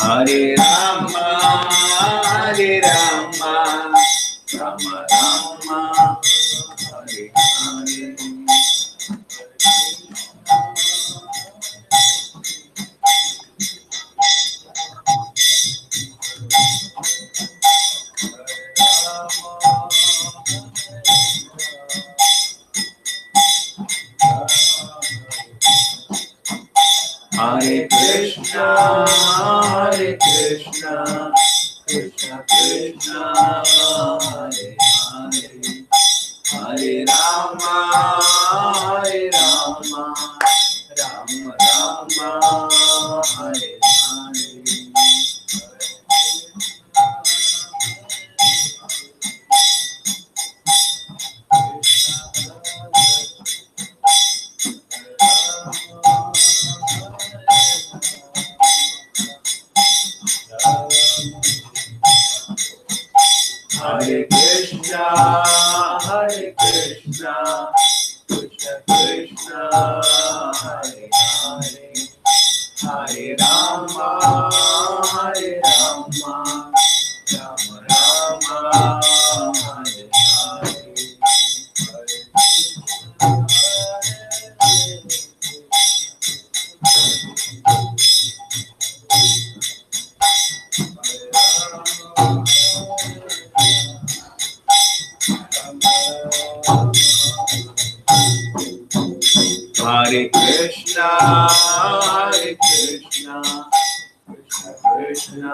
Hare Rama, Hare Rama, Rama Rama, Hare Hare. Hare Krishna, Hare Krishna, Krishna Krishna, Hare Hare, Hare Rama, Hare Rama, Rama Rama, Hare Hare. Hare Krishna, Hare Krishna, Krishna Krishna, Hare Hare, Hare Rama, Hare Rama, Rama Rama, Hare Hare. Hare Krishna, Hare Krishna, Krishna Krishna,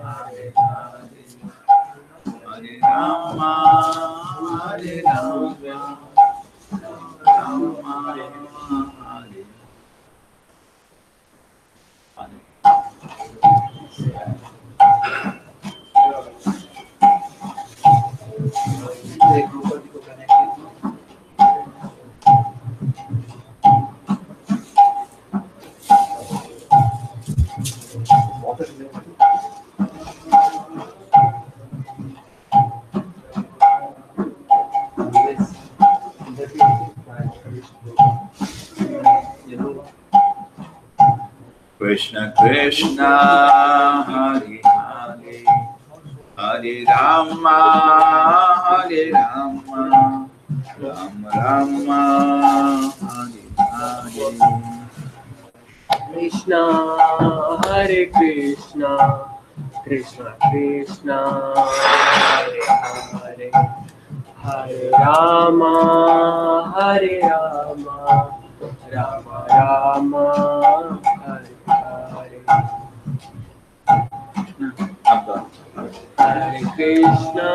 Hare Hare, Hare Rama, Hare Rama, Rama Hare Hare. Krishna Krishna, Hare Hare, Hare Rama, Hare Rama, Rama Rama, Hare Hare. Krishna, Hare Krishna, Krishna Krishna, Hare Hare, Hare Rama, Hare Rama, Rama Rama, Hare Hare. Hare Krishna.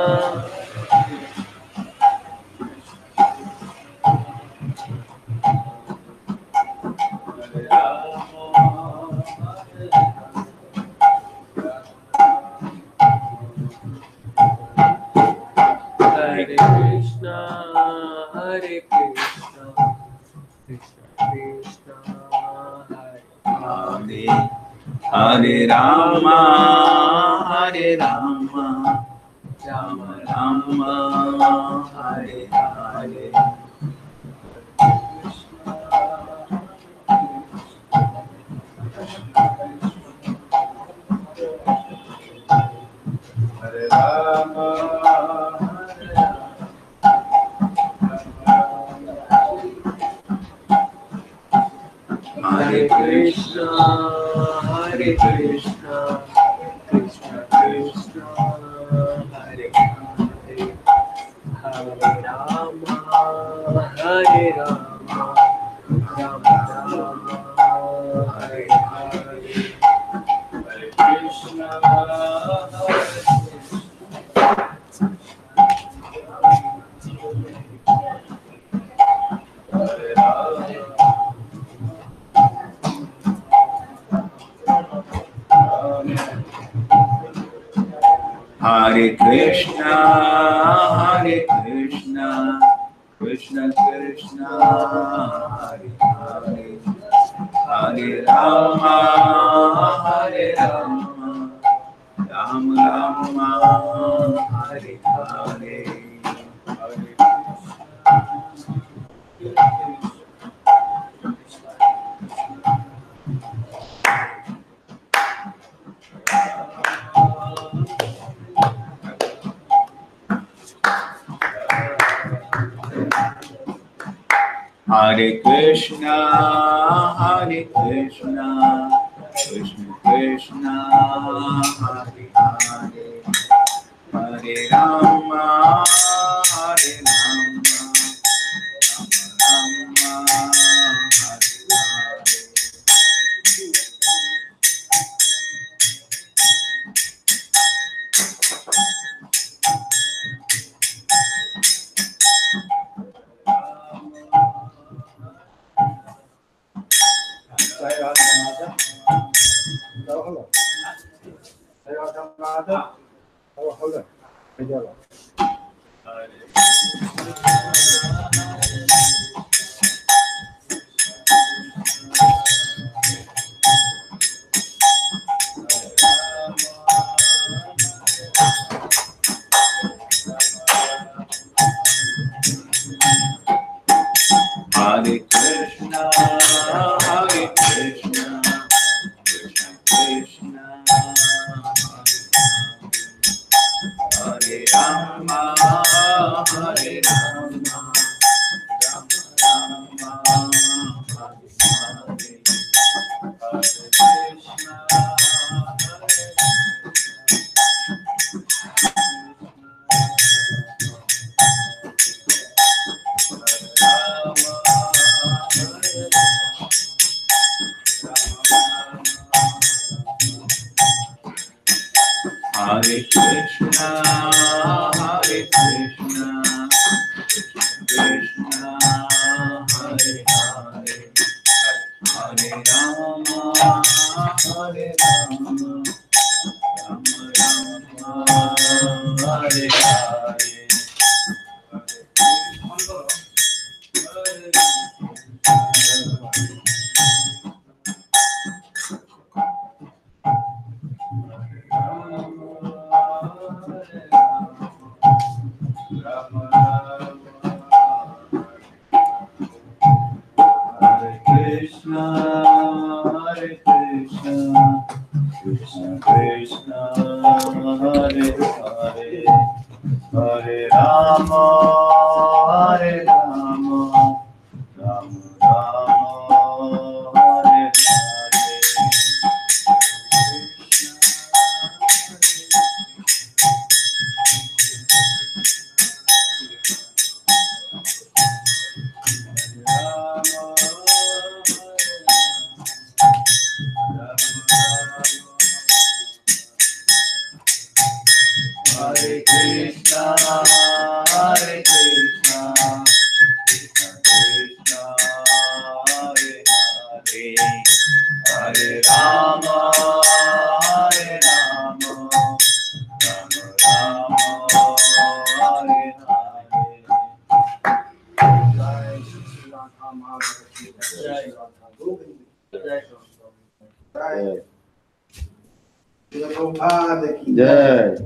Hare Krishna, Hare Krishna, Krishna Krishna, Hare Hare, Hare Rama, Hare Rama, Rama Rama, Hare Hare. Hare Rama, Hare Krishna, Hare Krishna, Krishna Krishna, Hare Hare, Hare Rama, Hare Rama, Rama Rama, Hare Hare. Hare Krishna, Hare Rama. Hare Krishna, Hare Krishna, Krishna Krishna, Hare Hare, Hare Rama, Hare Rama, Rama Rama, Hare Hare. Hare Krishna, Krishna Krishna, Hare Hare, Hare Rama, Hare Rama, Rama Rama, Hare Krishna, Krishna Krishna, Hare Rama, Hare Rama, Rama Rama, Hare Krishna, Hare Krishna, Krishna Hare Hare, Hare Rama, Hare Rama, Rama Rama, Hare Hare. Krishna, Krishna Krishna, Hare Hare, Hare Rama, Hare Rama, Rama Rama, Hare Hare Krishna, Krishna Krishna, Hare Hare, Hare Rama, Hare Rama, Rama Rama, Hare Hare. Jai.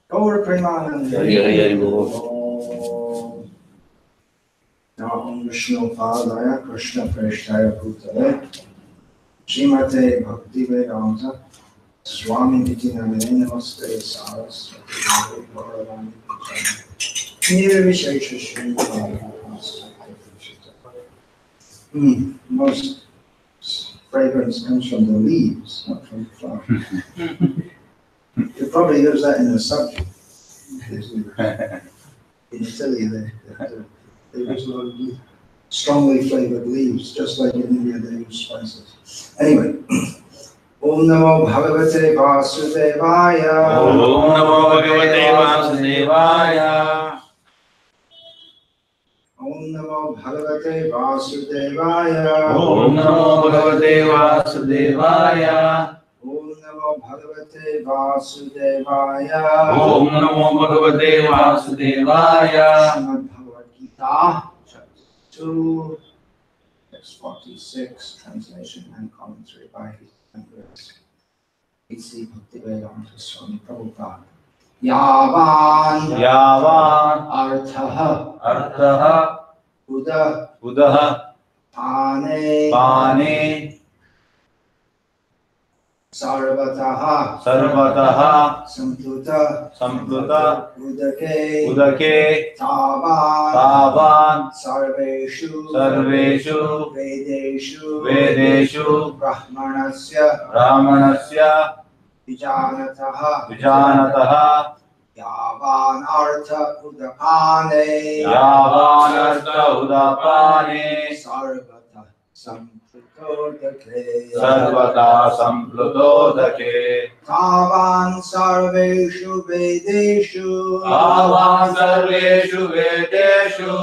Gaur Premanand. Nam Vishnu Padaya Krishna Preshtaya Bhutale Srimate Bhaktivedanta Swami Niti Namine Namaste Saraswati Gauravani Nirvishesha Shri Most fragrance comes from the leaves, not from the flowers. You probably use that in a subject. In Italy, they use a lot of strongly flavored leaves, just like in India they use spices. Anyway, Om Namo Bhagavate Vasudevaya. Om Namo Bhagavate Vasudevaya. Om Namo Bhagavate Vasudevaya. Om Namo Bhagavate Vasudevaya. Om Namo Bhagavate Vasudevaya. Om Namo Bhagavate Vasudevaya. Srimad Bhagavad Gita, chapter 2, text 46, translation and commentary by His Empress A.C. Bhaktivedanta Swami Prabhupada. Yavan Arthaha Udah Pane Sarvataha Sarvataha Sampluta Sampluta Udake Udake Tavan Tavan Sarveshu Sarveshu Vedeshu Vedeshu Brahmanasya Brahmanasya Vijanataha Vijanataha Yavanartha Udapane Yavanartha Udapane Sarvata Samplutodake Sarvata Samplutodake Tavan Sarveshu Vedeshu Tavan Sarveshu Vedeshu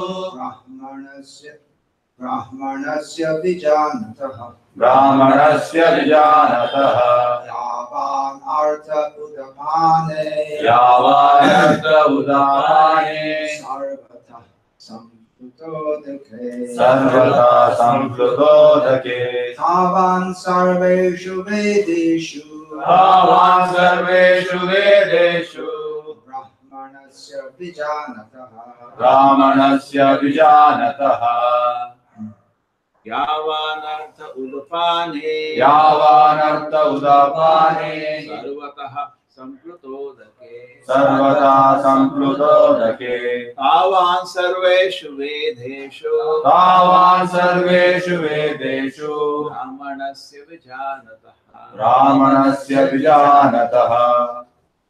Brahmanasya Vijanataha Brahmanasya Vijanataha Yavan Artha Udapane Yavanartha Udapane Sarvata Samplutodake Sarvata Samplutodake Tavan Sarveshu Vedeshu Tavan Sarveshu Vedeshu Brahmanasya Vijanataha Brahmanasya Vijanataha Yavanartha udapane Yavanartha Udapane Sarvataha Samplutodake Sarvata Samplutodake Tavan Sarveshu Vedeshu Tavan Sarveshu Vedeshu Brahmanasya Vijanataha Brahmanasya Vijanataha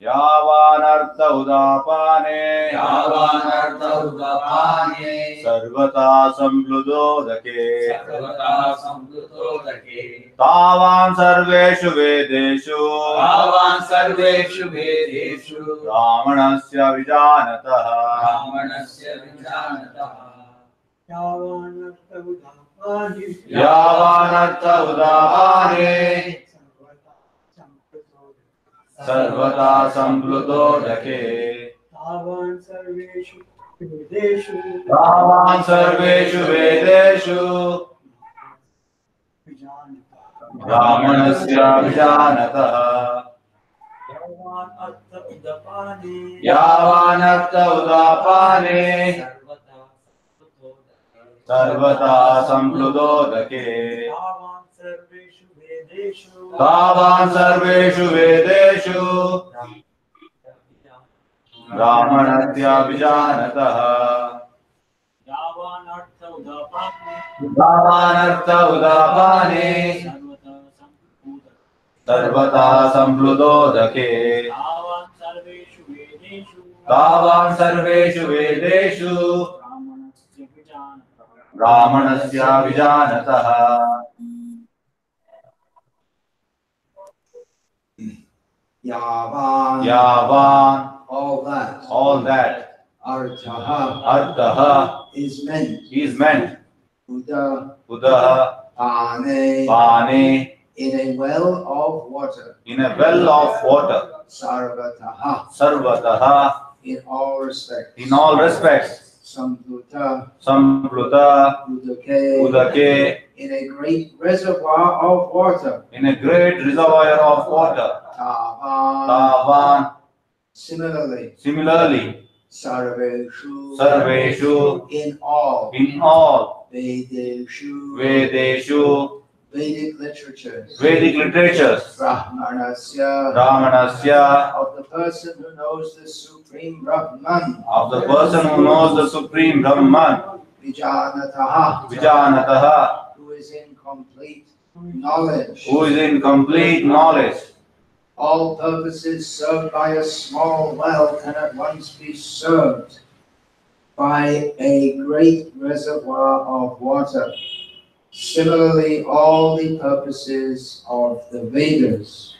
Yavanartha Udapane Yavanartha udapane Sarvata Samplutodake Sarvata Samplutodake Tavan Sarveshu Vedeshu Tavan Sarveshu Vedeshu Brahmanasya Vijanataha Brahmanasya Vijanataha Yavanartha udapane Yavanartha Udapane Sarvata Samplutodake Tavan Sarveshu Vedeshu Tavan Sarveshu Vedeshu Brahmanasya Vijanataha Yavanartha udapane Yavanartha Udapane Sarvata Samplutodake Tavan Sarveshu Vedeshu Tavan Sarveshu Vedeshu Brahmanasya Vijanataha Yavanartha udapane Yavanartha Udapane Sarvata Samplutodake Tavan Sarveshu Vedeshu Tavan Sarveshu Vedeshu Brahmanasya Vijanataha Yavan Yavan all that Arthaha Arthaha is meant Uda Udaha Pane Pane in a well of water in a well of water Sarvataha Sarvataha in all respects Sampluta Sampluta Udake in a great reservoir of water in a great reservoir of water Tavan similarly Sarveshu in all Vedeshu Vedic literatures Brahmanasya of the person who knows the Supreme Brahman of the person who knows the Supreme Brahman Vijanataha who is in complete knowledge. All purposes served by a small well can at once be served by a great reservoir of water. Similarly, all the purposes of the Vedas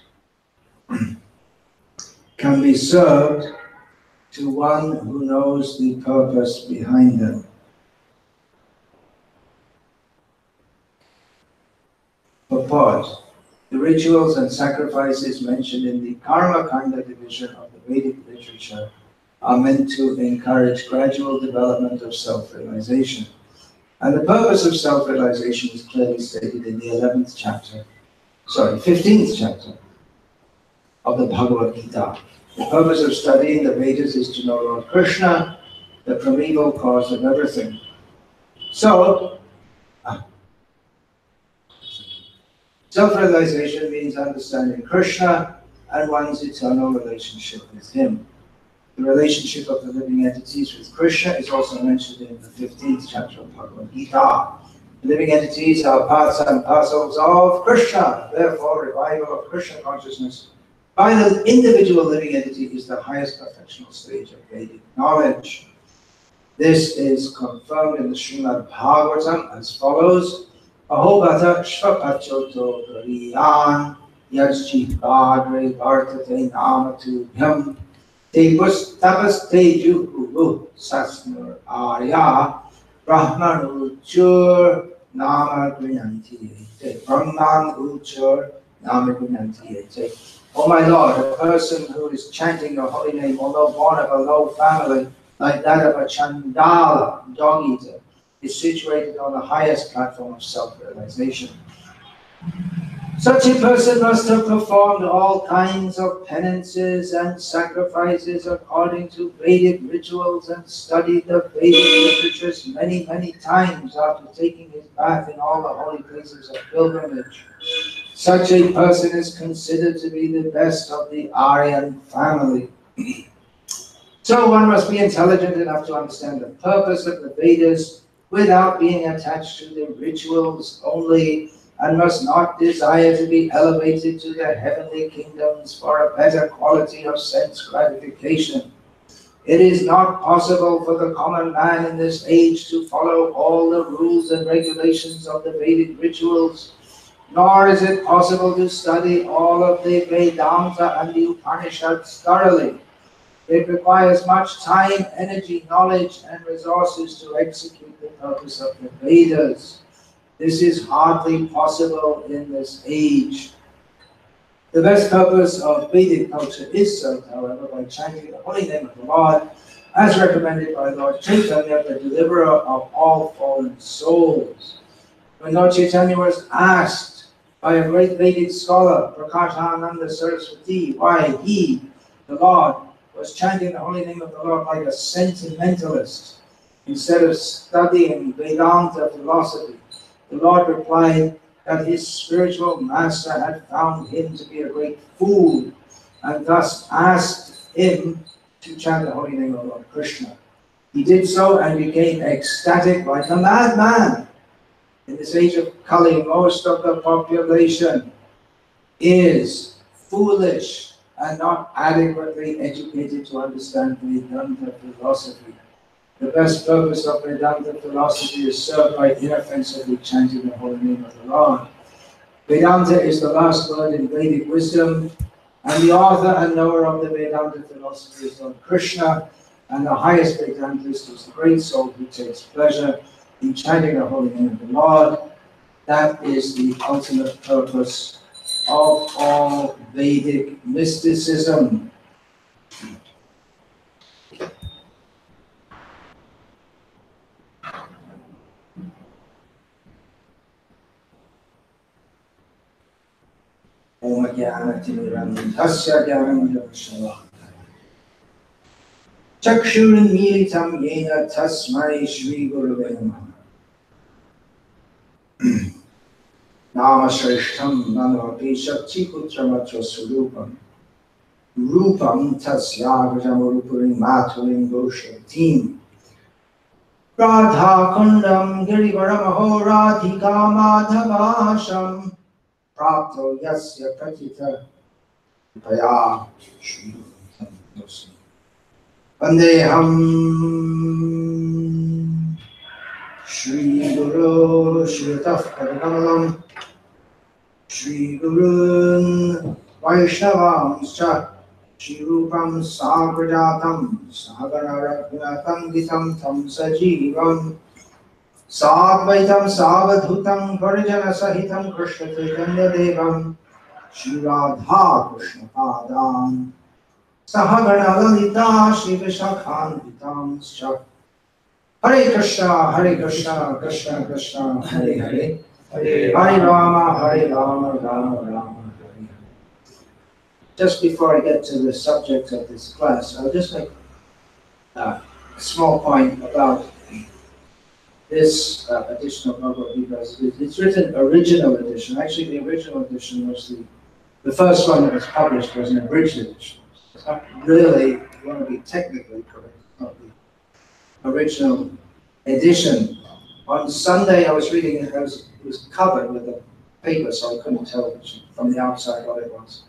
can be served to one who knows the purpose behind them. Purport. The rituals and sacrifices mentioned in the Karma Kanda division of the Vedic literature are meant to encourage gradual development of self-realization. And the purpose of self-realization is clearly stated in the 15th chapter of the Bhagavad Gita. The purpose of studying the Vedas is to know Lord Krishna, the primeval cause of everything. So, Self-realization means understanding Krishna and one's eternal relationship with him. The relationship of the living entities with Krishna is also mentioned in the 15th chapter of Bhagavad Gita. The living entities are parts and parcels of Krishna. Therefore, revival of Krishna consciousness by the individual living entity is the highest perfectional stage of Vedic knowledge. This is confirmed in the Srimad Bhagavatam as follows. Ahobhata shvapachoto gariyan yajchi padre vartate namatubhyam tebus tapas teju sasnur arya brahmanuchur nama grinanti brahmanuchur nama grinanti. Oh my Lord, a person who is chanting your holy name, although born of a low family, like that of a Chandala, dog-eater, is situated on the highest platform of self-realization. Such a person must have performed all kinds of penances and sacrifices according to Vedic rituals and studied the Vedic literatures many, many times after taking his bath in all the holy places of pilgrimage. Such a person is considered to be the best of the Aryan family. So one must be intelligent enough to understand the purpose of the Vedas without being attached to the rituals only, and must not desire to be elevated to the heavenly kingdoms for a better quality of sense gratification. It is not possible for the common man in this age to follow all the rules and regulations of the Vedic rituals, nor is it possible to study all of the Vedanta and the Upanishads thoroughly. It requires much time, energy, knowledge, and resources to execute the purpose of the Vedas. This is hardly possible in this age. The best purpose of Vedic culture is served, however, by chanting the holy name of the Lord, as recommended by Lord Chaitanya, the deliverer of all fallen souls. When Lord Chaitanya was asked by a great Vedic scholar, Prakashananda Saraswati, why he, the Lord, was chanting the holy name of the Lord like a sentimentalist instead of studying Vedanta philosophy, the Lord replied that his spiritual master had found him to be a great fool and thus asked him to chant the holy name of Lord Krishna. He did so and became ecstatic like a madman. In this age of Kali, most of the population is foolish and not adequately educated to understand Vedanta philosophy. The best purpose of Vedanta philosophy is served by inoffensively chanting the holy name of the Lord. Vedanta is the last word in Vedic wisdom, and the author and knower of the Vedanta philosophy is Lord Krishna, and the highest Vedantist is the great soul who takes pleasure in chanting the holy name of the Lord. That is the ultimate purpose of all Vedic mysticism. Om Jnana-timirandhasya Jnana-shalakaya Chakshurunmilitam Yena Tasmai Shri Gurave Namaha. Namashreshtam Namapi Shakti Putramatra Surupam Rupam Tasyagajamurupurim Maturim Goshatim Radha Kundam Girivaramaho Radhika Madhavasham Prapto Yasya Katita Paya Shri Santosi Vandeham Shri Guru Shritaf Padakamalam Shri Gurun Vaishnavamscha Shri Rupam Sagrajatam Sagararaghnatam Gitam Tam Sajivam Sadvaitam Savadhutam Varjana Sahitam Krishna Chaitanya Devam Shri Radha Krishna Padam Sahagana Lalita Shri Vishakhanvitam Scha Hare Krishna, Krishna Krishna, Hare Hare, Hare Rama, Rama Rama, Hare Hare. Just before I get to the subject of this class, I'll just make a small point about this edition of Bhaktivikas, it's written original edition. Actually, the original edition was the first one that was published was an abridged edition. It's not really, you want to be technically correct, not the original edition. On Sunday, I was reading it, it was covered with a paper, so I couldn't tell from the outside what it was.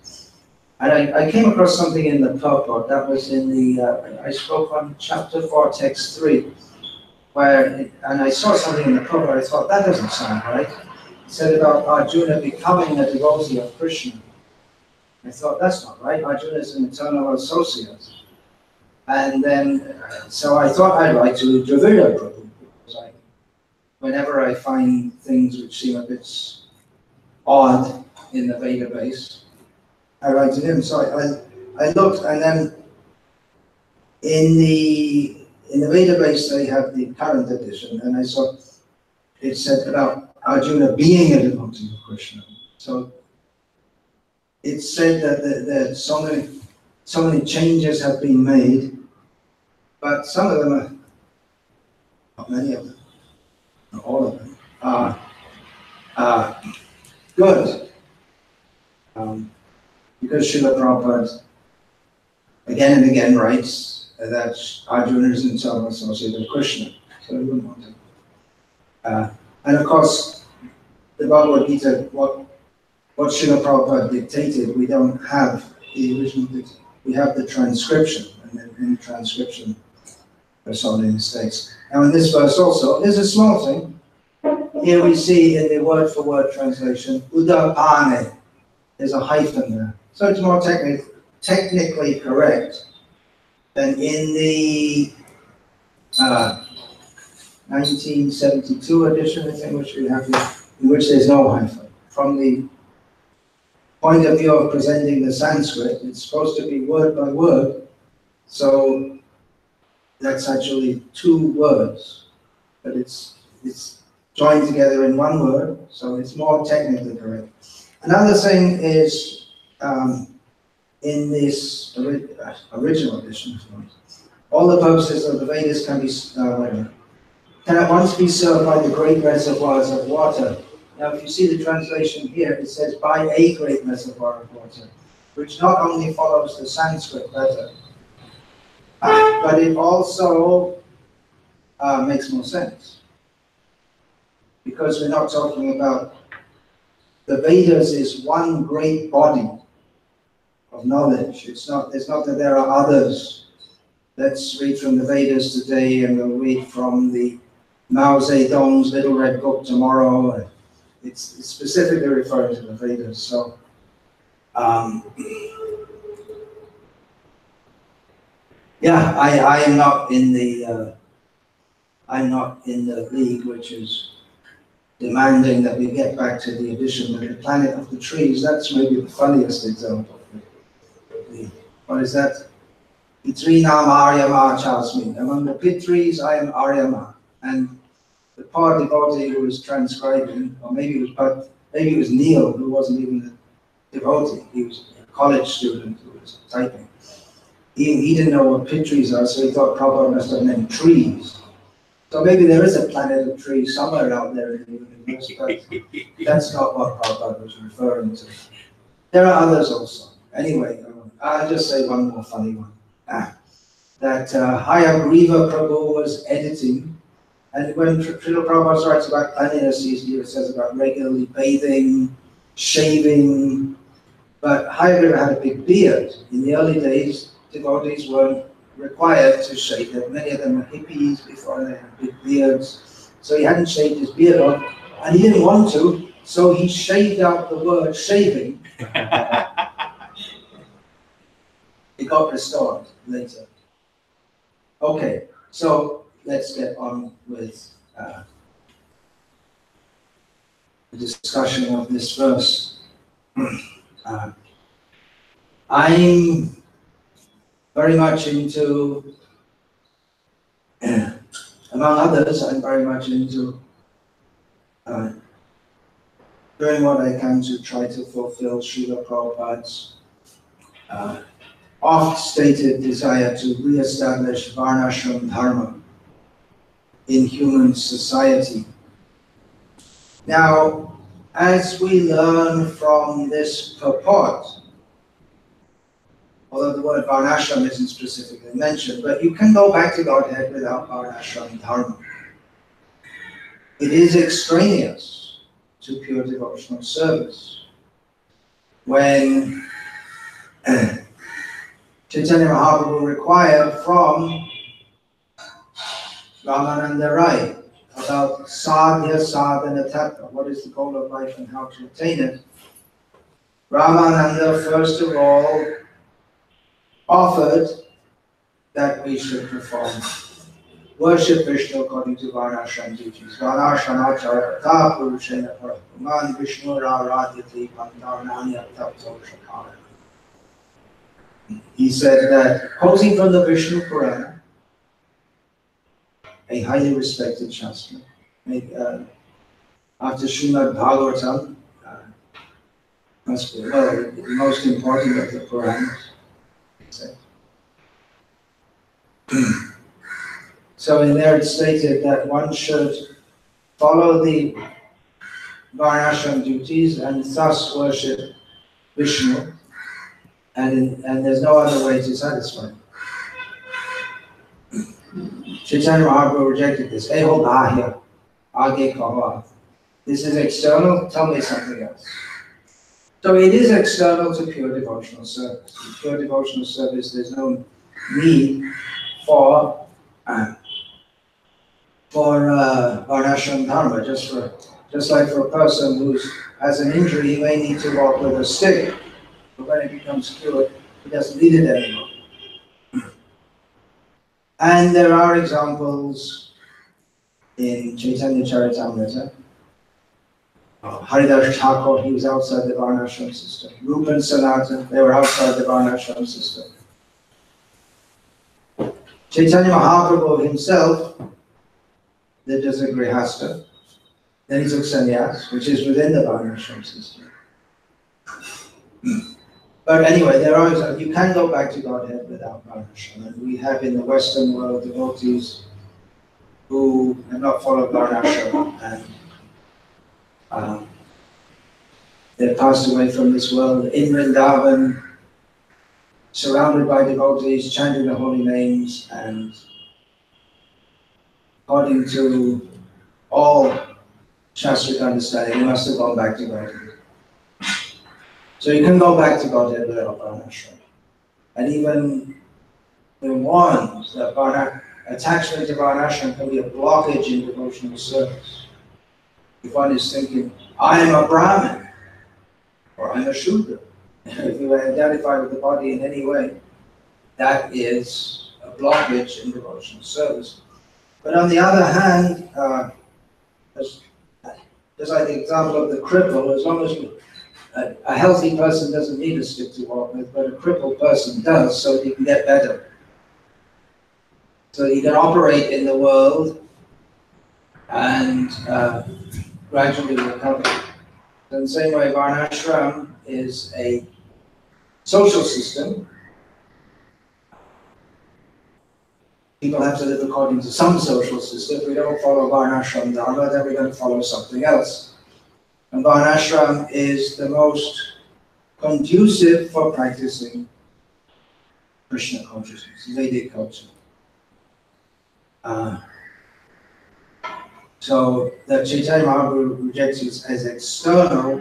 And I came across something in the purport that was in the, I spoke on chapter 4, text 3, and I saw something in the purport, I thought, that doesn't sound right. It said about Arjuna becoming a devotee of Krishna. I thought, that's not right, Arjuna is an eternal associate. And then, so I thought I'd write to Dravida Prabhu, because whenever I find things which seem a bit odd in the database, I write to him. So I looked, and then in the database they have the current edition, and I saw it said about Arjuna being a devotee of Krishna. So it said that so many changes have been made, but some of them are, not many of them, not all of them, are good. Because Srila Prabhupada again and again writes that Arjuna is himself associated with Krishna, so he wouldn't want to. And of course, the Bhagavad Gita, what Srila Prabhupada dictated, we don't have the original dictation. We have the transcription, and then in the transcription there's so many mistakes. Now in this verse also, there's a small thing. Here we see in the word-for-word translation, Udapane, there's a hyphen there. So it's more technically correct than in the 1972 edition, I think, which we have here, in which there's no hyphen. From the point of view of presenting the Sanskrit, it's supposed to be word by word, so that's actually two words, but it's joined together in one word, so it's more technically correct. Another thing is, in this original edition, all the purposes of the Vedas can at once be served by the great reservoirs of water. Now, if you see the translation here, it says by a great reservoir of water, which not only follows the Sanskrit letter, but it also makes more sense. Because we're not talking about the Vedas is one great body of knowledge. It's not that there are others. Let's read from the Vedas today, and we'll read from the Mao Zedong's Little Red Book tomorrow. It's specifically referring to the Vedas. So, yeah, I am not in the I'm not in the league which is demanding that we get back to the edition of the Planet of the Trees. That's maybe the funniest example. What is that? Pitrinam Aryama Chasmi. Among the Pitris, I am Aryama. And the poor devotee who was transcribing, or maybe it was Neil, who wasn't even a devotee. He was a college student who was typing. He didn't know what Pitris are, so he thought Prabhupada must have named trees. So maybe there is a planet of trees somewhere out there in the universe, but that's not what Prabhupada was referring to. There are others also. Anyway, I'll just say one more funny one. That Hayagriva Prabhu was editing, and when Srila Prabhupada writes about cleanliness, he says about regularly bathing, shaving, but Hayagriva had a big beard. In the early days, devotees weren't required to shave. Many of them were hippies before they had big beards, so he hadn't shaved his beard off, and he didn't want to, so he shaved out the word shaving. It got restored later. Okay, so let's get on with the discussion of this verse. I'm very much into, among others, I'm very much into doing what I can to try to fulfill Srila Prabhupada's oft-stated desire to re-establish Varnashram Dharma in human society. Now, as we learn from this purport, although the word varnashram isn't specifically mentioned, but you can go back to Godhead without varnashram dharma. It is extraneous to pure devotional service. When Chaitanya Mahaprabhu required from Ramananda Rai about sadhya sadhana tattva, what is the goal of life and how to attain it, Ramananda first of all offered that we should perform worship Vishnu according to varnashram duties. Varnashrama charata purushena parapuman Vishnu raradhyati pantarnanya tapto shakara. He said that, quoting from the Vishnu Purana, a highly respected Shastra, after Srimad Bhagavatam, must be, well, the most important of the Puranas. So in there it's stated that one should follow the varnashram duties and thus worship Vishnu, and there's no other way to satisfy. Chaitanya Mahaprabhu rejected this. Eho bahya, age kaha. This is external, tell me something else. So it is external to pure devotional service. In pure devotional service, there's no need for varnashram dharma. Just like for a person who has an injury, he may need to walk with a stick, but when it becomes cured, he doesn't need it anymore. And there are examples in Chaitanya Charitamrita. Haridas Thakur, he was outside the varnashram system. Rupa and Sanatan, they were outside the varnashram system. Chaitanya Mahaprabhu himself lived as a grihastha. Then he took sannyas, which is within the varnashram system. But anyway, you can go back to Godhead without varnashram. And we have in the Western world devotees who have not followed varnashram and they passed away from this world in Vrindavan, surrounded by devotees, chanting the holy names, and according to all Shastric understanding, they must have gone back to Godhead. So you can go back to Godhead without varnashram. And even we're warned that attachment to varnashram can be a blockage in devotional service. If one is thinking, I am a Brahmin, or I'm a Shudra, if you identify with the body in any way, that is a blockage in devotional service. But on the other hand, just like the example of the cripple, as long as a healthy person doesn't need a stick to walk with, but a crippled person does, so he can get better. So he can operate in the world and gradually recover. In the same way, varnashram is a social system. People have to live according to some social system. If we don't follow varnashram dharma, then we're going to follow something else. And varnashram is the most conducive for practicing Krishna consciousness, Vedic culture. So that Chaitanya Mahaprabhu rejects it as external,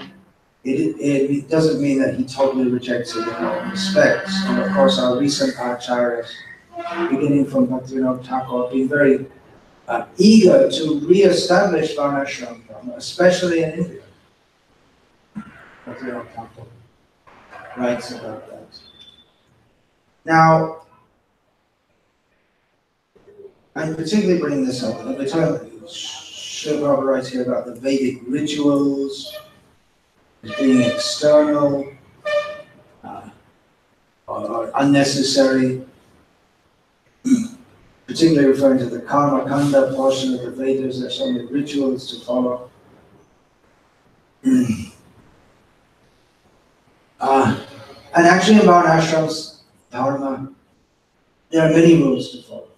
it doesn't mean that he totally rejects it in all respects. And of course, our recent acharyas, beginning from Bhaktivikas Thakur, being very eager to re-establish varnashram dharma, especially in India. Bhaktivikas Thakur writes about that. Now, I'm particularly bringing this up. At the time, Srila writes here about the Vedic rituals as being external or unnecessary, particularly referring to the Karma Kanda portion of the Vedas. There's so many rituals to follow. And actually in varnashram's dharma, there are many rules to follow.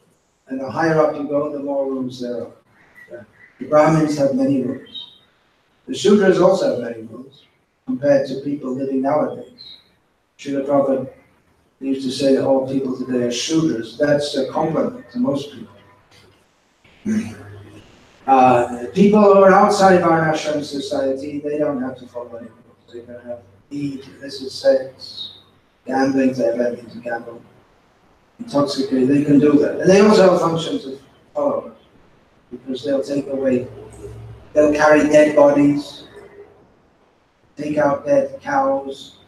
And the higher up you go, the more rules there are. The Brahmins have many rules. The Shudras also have many rules compared to people living nowadays. Srila Prabhupada used to say that all people today are Shudras. That's a compliment to most people. People who are outside Varnashram society, they don't have to follow any rules. They can have eat, illicit sex, gambling, they have anything to gamble, intoxicate, they can do that. And they also have functions of followers, because they'll take away, they'll carry dead bodies, take out dead cows.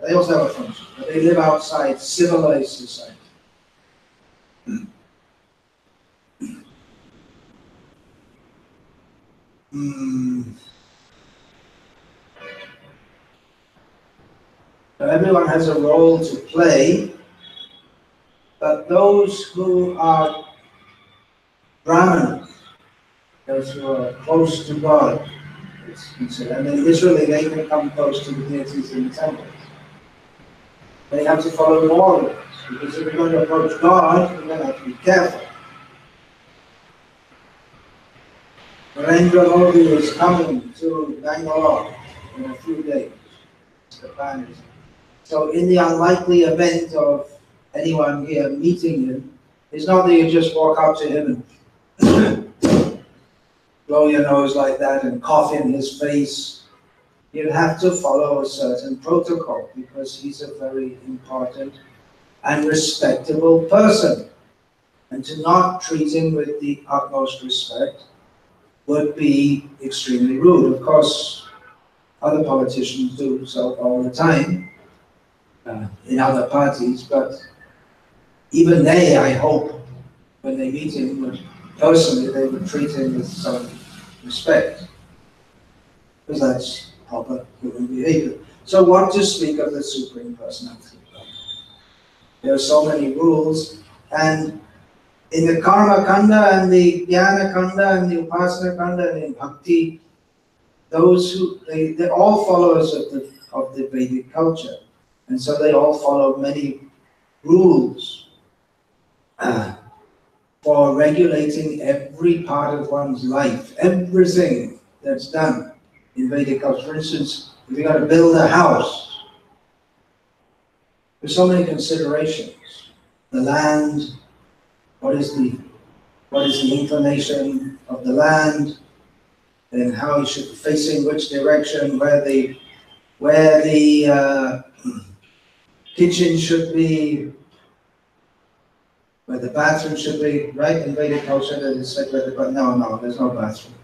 They also have a function, but they live outside civilized society. So everyone has a role to play, but those who are Brahmanas, those who are close to God, it's considered. And in Israel, they can come close to the deities in the temples. They have to follow more rules, because if you're going to approach God, you're going to have to be careful. Narendra Modi is coming to Bangalore in a few days. The plan is. So in the unlikely event of anyone here meeting him, it's not that you just walk up to him and blow your nose like that and cough in his face. You have to follow a certain protocol, because he's a very important and respectable person. And to not treat him with the utmost respect would be extremely rude. Of course, other politicians do so all the time in other parties, but even they, I hope, when they meet him, would personally, they would treat him with some respect, because that's proper human behavior. So what to speak of the Supreme Personality? There are so many rules, and in the Karma Kanda and the Jnana Kanda and the Upasana Kanda and in Bhakti, those who, they're all followers of the Vedic culture. And so they all follow many rules for regulating every part of one's life, everything that's done in Vedic culture. For instance, if you're going to build a house, there's so many considerations. The land, what is the inclination of the land, and how you should be facing which direction, where the kitchen should be, where the bathroom should be, right? In Vedic culture, that is said, but no, there's no bathroom.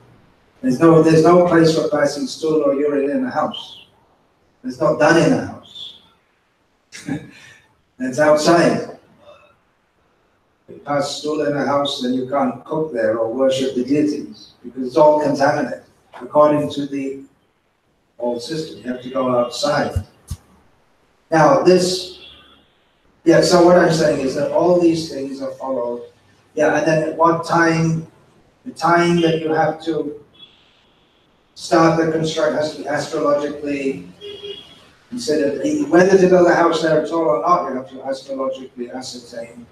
There's no place for passing stool or urine in a house. It's not done in a house. It's outside. If you pass stool in a house, then you can't cook there or worship the deities, because it's all contaminated. According to the old system, you have to go outside. Now so what I'm saying is that all these things are followed. And then at what time, the time that you have to start the construction has to be astrologically considered. Whether to build a house there at all or not, you have to astrologically ascertain.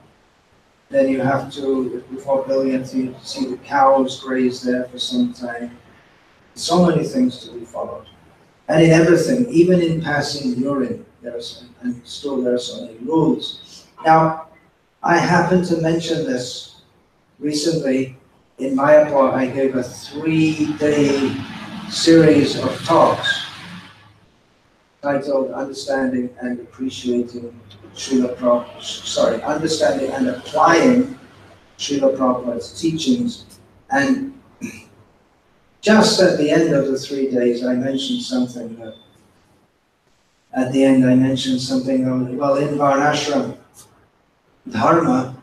Then you have to, before building it, you see the cows graze there for some time. So many things to be followed. And in everything, even in passing urine, there are so many rules. Now, I happened to mention this recently. In Mayapur, I gave a 3-day series of talks titled Understanding and Appreciating Understanding and Applying Srila Prabhupada's Teachings. And just at the end of the 3 days, I mentioned something that, in Varnashram Dharma,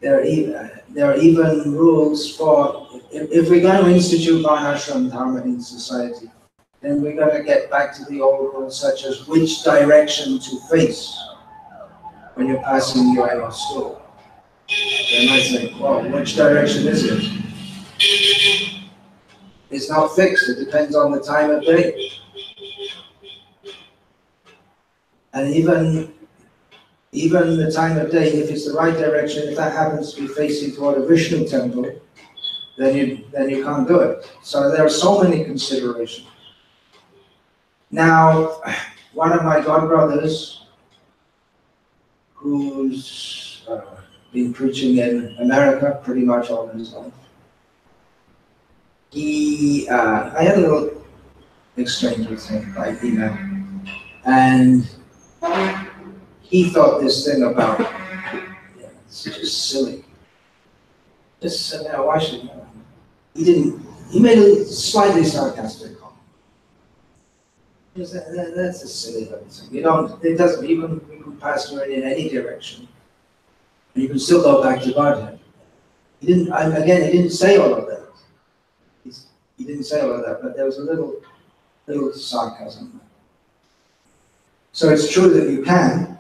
there are even rules for, if we're going to institute Varnashram Dharma in society, then we're going to get back to the old rules, such as which direction to face when you're passing urine or stool. They might think, well, which direction is it? It's not fixed, it depends on the time of day. And even the time of day, if it's the right direction, if that happens to be facing toward a Vishnu temple, then you can't do it. So there are so many considerations. Now, one of my godbrothers, who's been preaching in America pretty much all his life, I had a little exchange with him by email, and he thought this thing about, it's just silly. Just, why should he made a slightly sarcastic comment. That's a silly little thing. You can pass through it in any direction. And you can still go back to Godhead. He didn't say all of that. He didn't say all of that, but there was a little sarcasm. So it's true that you can.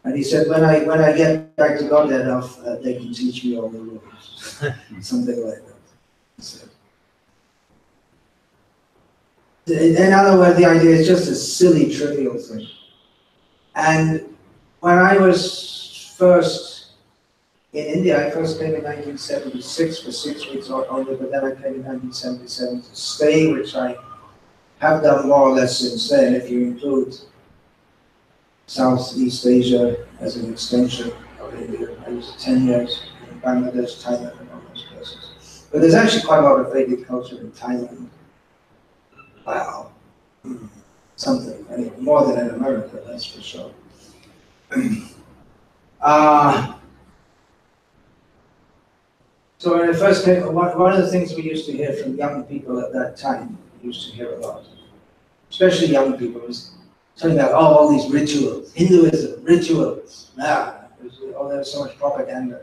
And he said, when I get back to Godhead, they can teach me all the rules. Something like that. He said. In other words, the idea is just a silly, trivial thing. And when I was first in India, I first came in 1976 for 6 weeks only, but then I came in 1977 to stay, which I have done more or less since then, if you include Southeast Asia as an extension of India. I was 10 years in Bangladesh, Thailand, and all those places. But there's actually quite a lot of Vedic culture in Thailand. Wow. Something. I mean, more than in America, that's for sure. So when I first came, one of the things we used to hear from young people at that time, we used to hear a lot, especially young people, was talking about, all these rituals, Hinduism, rituals. There's so much propaganda.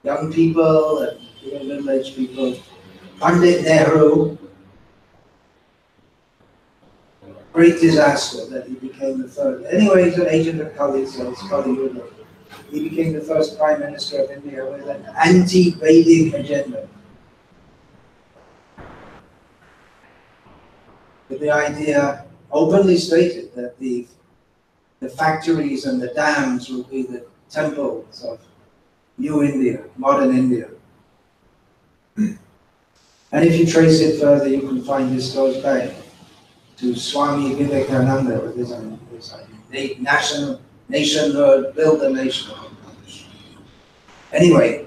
Young people and even middle-aged people. Pandit Nehru, great disaster that he became the third. Anyway, he's an agent of Kali, so it's Kali Yuga. He became the first Prime Minister of India with an anti-Vedic agenda. With the idea openly stated that the factories and the dams will be the temples of new India, modern India. And if you trace it further, you can find this goes back to Swami Vivekananda with his nationhood, build the nation. Anyway,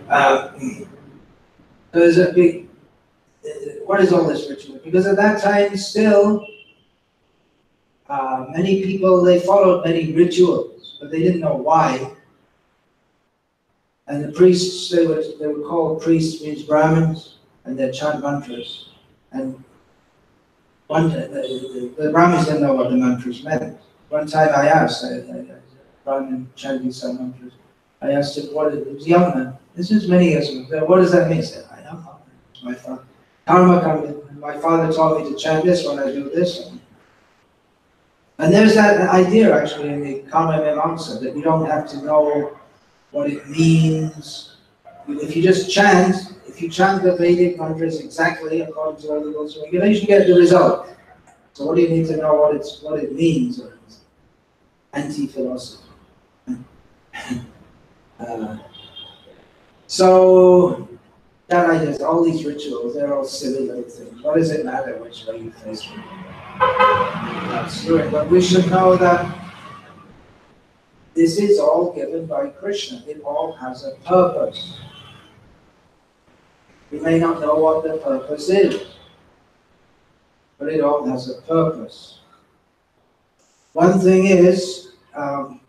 there's a big, what is all this ritual? Because at that time still, many people, they followed many rituals, but they didn't know why. And the priests, they were called priests, means Brahmins, and they chant mantras. And the Brahmins didn't know what the mantras meant. One time I asked, a Brahmin chanting some mantras, I asked him, it was a young man, this is many years ago, what does that mean? He said, I don't know. My father, my father taught me to chant this when I do this. And there's that idea actually in the Karma Mimamsa that you don't have to know what it means. If you just chant, if you chant the Vedic mantras exactly according to all the rules and regulations, you get the result. So what do you need to know what it means? Or it's anti-philosophy. So that idea, all these rituals, they're all silly little things. What does it matter which way you face them? That's good. But we should know that this is all given by Krishna. It all has a purpose. We may not know what the purpose is, but it all has a purpose. One thing is that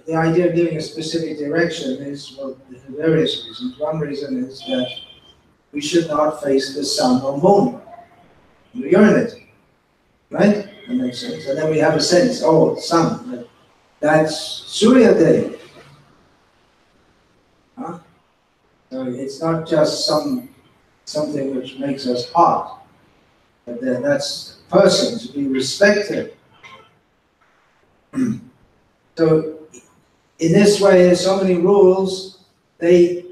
the idea of giving a specific direction is, for various reasons. One reason is that we should not face the sun or moon. We're urinating, right? That makes sense. And then we have a sense, sun, that's Surya Day. Huh? So it's not just something which makes us hot, but that's a person to be respected. So in this way, there's so many rules, they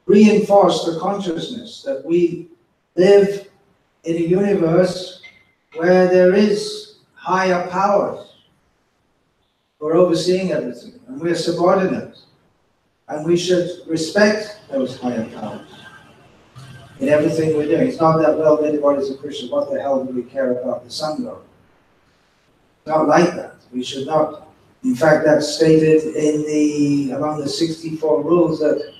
reinforce the consciousness that we live in a universe where there is higher powers who are overseeing everything, and we're subordinates. And we should respect those higher powers in everything we're doing. It's not that, well, we're devotees of Krishna, what the hell do we care about the Sangha? Not like that. We should not. In fact, that's stated in among the 64 rules that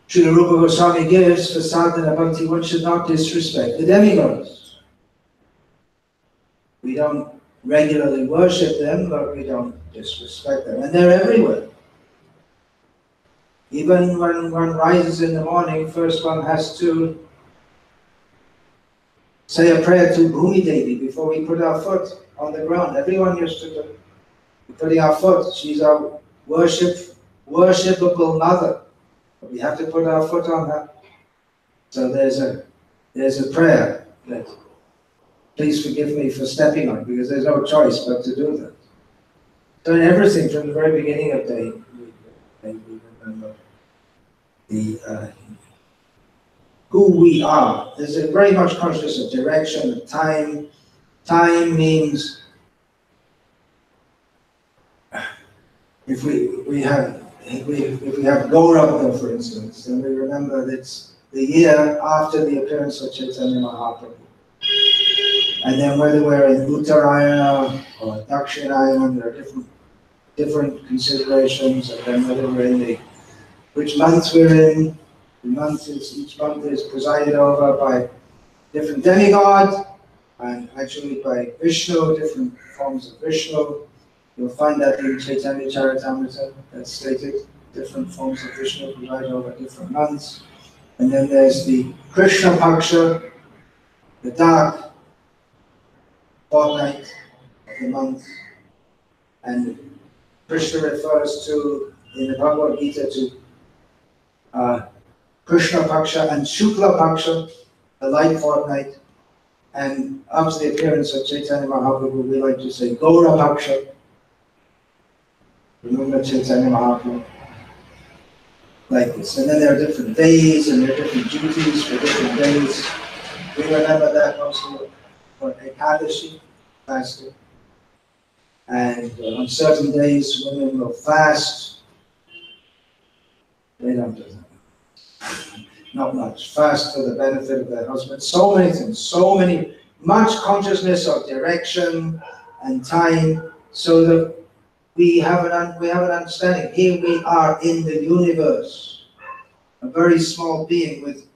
Srila Rupa Goswami gives for sadhana bhakti. One should not disrespect the demigods. We don't regularly worship them, but we don't disrespect them. And they're everywhere. Even when one rises in the morning, first one has to say a prayer to Bhumi Devi before we put our foot on the ground. Everyone used to do. Putting our foot, she's our worshipable mother. But we have to put our foot on her. So there's a prayer that please forgive me for stepping on, because there's no choice but to do that. So in everything from the very beginning of day, we remember who we are. There's a very much consciousness of direction, of time. Time means if we have Gauranga, for instance, then we remember that it's the year after the appearance of Chaitanya Mahaprabhu. And then whether we're in Uttarayana or Dakshinayana, there are different considerations, and then whether we're in which month we're in. Each month is presided over by different demigods, and actually by Vishnu, different forms of Vishnu. You'll find that in Chaitanya Charitamrita, that's stated. Different forms of Vishnu preside over different months. And then there's the Krishna Paksha, the dark fortnight of the month. And Krishna refers to, in the Bhagavad Gita, to Krishna Paksha and Shukla Paksha, the light fortnight. And after the appearance of Chaitanya Mahaprabhu, we like to say Gaura Paksha. Remember Chaitanya Mahaprabhu. Like this. And then there are different days and there are different duties for different days. We remember that mostly for Ekadashi, fasting. And on certain days, women will fast. They don't do that. Not much. Fast for the benefit of their husband. So many things. Much consciousness of direction and time, so that we have an understanding. Here we are in the universe, a very small being with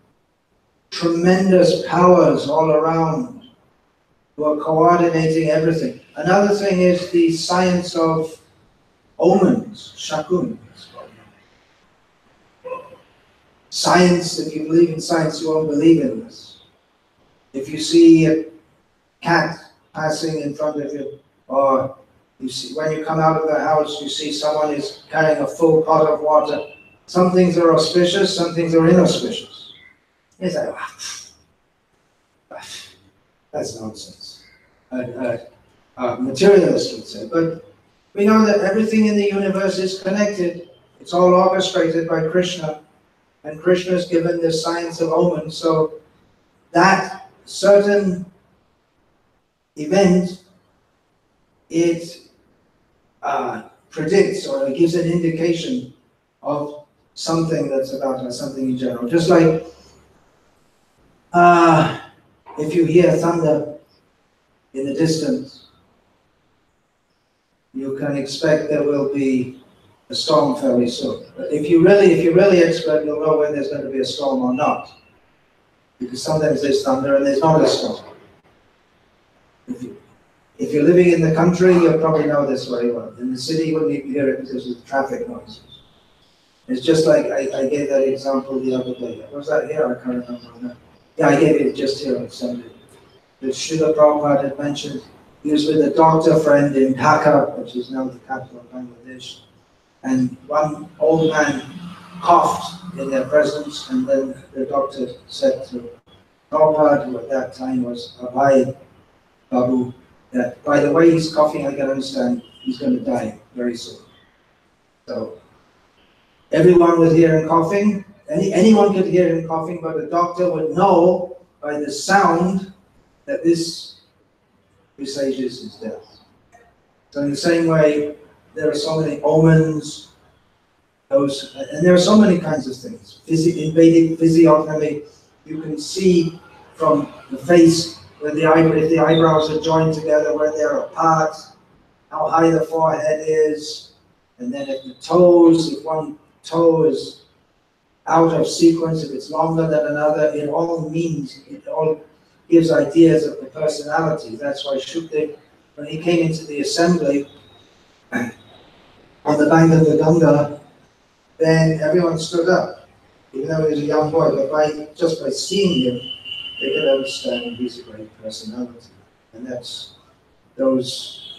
tremendous powers all around who are coordinating everything. Another thing is the science of omens, shakun. Science, if you believe in science, you won't believe in this. If you see a cat passing in front of you, or you see, when you come out of the house, you see someone is carrying a full pot of water. Some things are auspicious, some things are inauspicious. It's like, that's nonsense. Materialist would say. But we know that everything in the universe is connected. It's all orchestrated by Krishna. And Krishna is given the science of omens. So that certain event, it predicts or it gives an indication of something that's about something in general. Just like if you hear thunder in the distance, you can expect there will be a storm fairly soon. But if you're really expert, you'll know when there's going to be a storm or not. Because sometimes there's thunder and there's not a storm. If you're living in the country, you'll probably know this very well. In the city, you wouldn't even hear it because of the traffic noises. It's just like I gave that example the other day. Was that here? I can't remember. Yeah, I gave it just here on Sunday. The Srila Prabhupada had mentioned he was with a doctor friend in Dhaka, which is now the capital of Bangladesh. And one old man coughed in their presence, and then the doctor said to Prabhupada, who at that time was Abhay Babu, that by the way he's coughing, I can understand he's going to die very soon. So everyone would hear him coughing. Anyone could hear him coughing, but the doctor would know by the sound that this presages his death. So in the same way, there are so many omens, And there are so many kinds of things. In Vedic physiognomy, you can see from the face when if the eyebrows are joined together, when they're apart, how high the forehead is, and then if the toes, if one toe is out of sequence, if it's longer than another, it all gives ideas of the personality. That's why Shukdev, when he came into the assembly on the bank of the Ganga, then everyone stood up, even though he was a young boy, but just by seeing him, they could understand he's a great personality. And that's those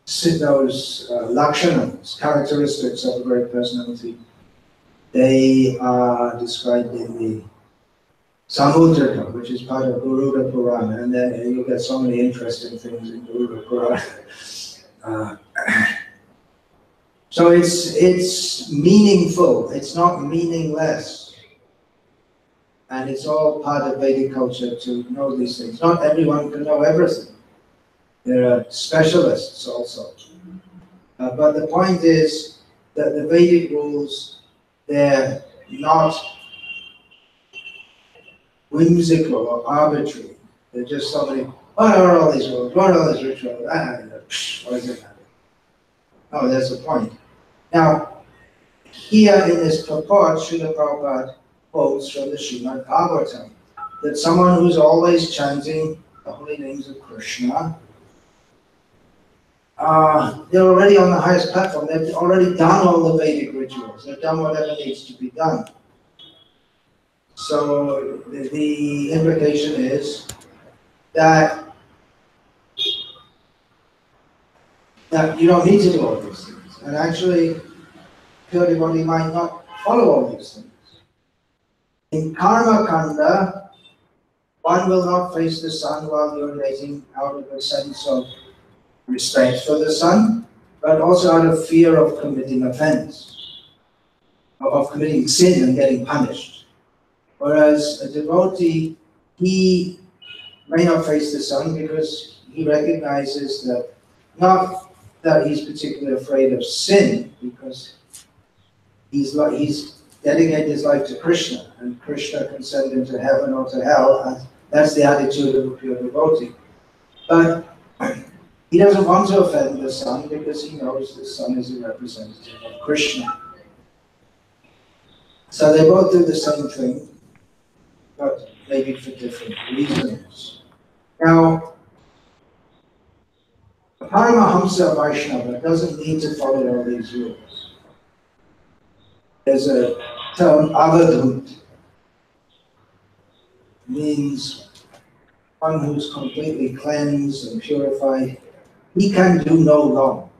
lakshanas, characteristics of a great personality, they are described in the Samudrika, which is part of Garuda Purana, and then you'll get so many interesting things in Garuda Purana. So it's meaningful, it's not meaningless. And it's all part of Vedic culture to know these things. Not everyone can know everything. There are specialists also. But the point is that the Vedic rules, they're not whimsical or arbitrary. They're just somebody, what are all these rules? What are all these rituals? What does it matter? Oh, there's the point. Now, here in this purport, Srila Prabhupada quotes from the Srimad Bhagavatam that someone who's always chanting the holy names of Krishna, they're already on the highest platform. They've already done all the Vedic rituals. They've done whatever needs to be done. So the implication is that you don't need to do all these things. And actually, pure devotee might not follow all these things. In Karma Kanda, one will not face the sun while urinating out of a sense of respect for the sun, but also out of fear of committing offense, of committing sin and getting punished. Whereas a devotee, he may not face the sun because he recognizes that, not that he's particularly afraid of sin, because he's dedicated his life to Krishna, and Krishna can send him to heaven or to hell, and that's the attitude of a pure devotee. But he doesn't want to offend the sun because he knows the sun is a representative of Krishna. So they both do the same thing, but maybe for different reasons. Now, a Paramahamsa Vaishnava doesn't need to follow all these rules. There's a term, avadhut, means one who's completely cleansed and purified. He can do no wrong.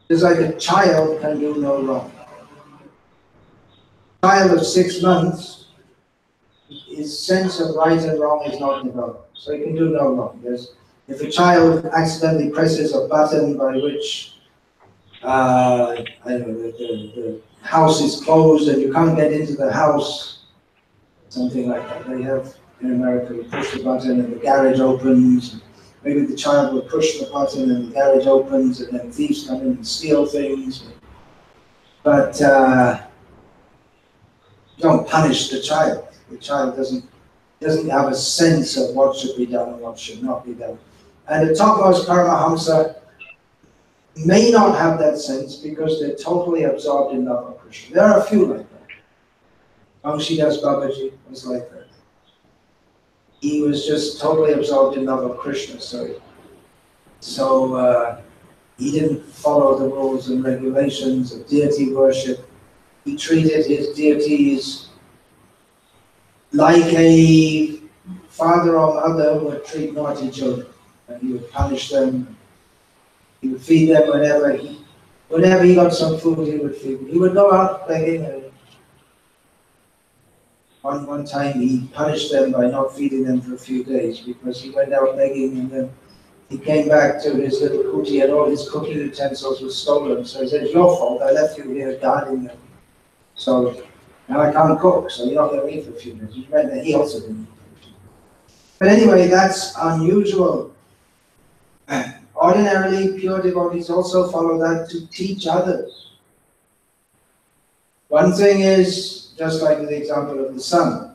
Just like a child can do no wrong. A child of 6 months, his sense of right and wrong is not developed, so he can do no wrong. If a child accidentally presses a button by which I don't know, the house is closed and you can't get into the house, something like that. They have in America, you push the button and the garage opens. Maybe the child will push the button and the garage opens, and then thieves come in and steal things. But you don't punish the child. The child doesn't have a sense of what should be done and what should not be done. And the topmost Paramahamsa may not have that sense because they're totally absorbed in love of Krishna. There are a few like that. Amshidas Babaji was like that. He was just totally absorbed in love of Krishna, so he didn't follow the rules and regulations of deity worship. He treated his deities like a father or mother would treat naughty children, and he would punish them. He would feed them whenever he got some food, he would feed them. He would go out begging. One time he punished them by not feeding them for a few days because he went out begging, and then he came back to his little kuti and all his cooking utensils were stolen. So he said, "It's your fault, I left you here guarding them. So now I can't cook, so you're not going to eat for a few days." Which meant that he also didn't eat for a few days. But anyway, that's unusual. ordinarily, pure devotees also follow that to teach others. One thing is, just like the example of the sun,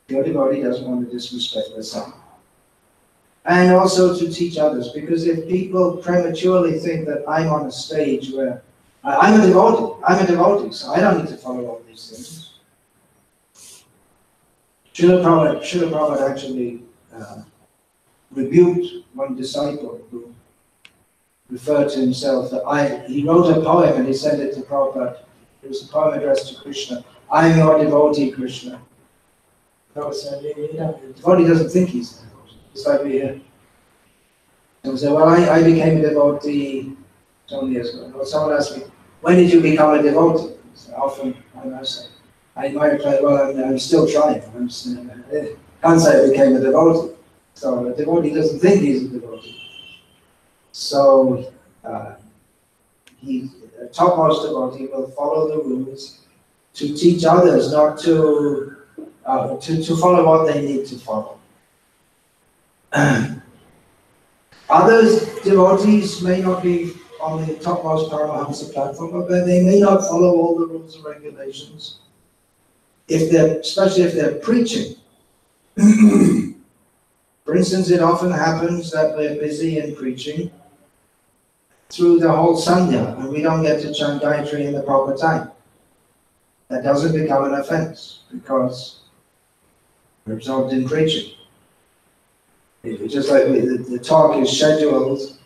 pure devotee doesn't want to disrespect the sun. And also to teach others, because if people prematurely think that I'm on a stage where I'm a devotee, so I don't need to follow all these things. Srila Prabhupada actually rebuked one disciple who referred to himself that he wrote a poem and he sent it to Prabhupada. It was a poem addressed to Krishna. I'm your devotee, Krishna. Prabhupada said, the devotee doesn't think he's a devotee. It's like we hear. So we say, well, I became a devotee 20 years ago. Well, someone asked me, when did you become a devotee? So often I say, I might reply, well, I'm still trying. I can't say I became a devotee. So a devotee doesn't think he's a devotee. So a topmost devotee will follow the rules to teach others, not to follow what they need to follow. Others, devotees, may not be on the topmost Paramahamsa platform, but they may not follow all the rules and regulations. Especially if they're preaching. For instance, it often happens that we're busy in preaching through the whole Sandhya, and we don't get to chant Gayatri in the proper time. That doesn't become an offense, because we're absorbed in preaching. It's just like the talk is scheduled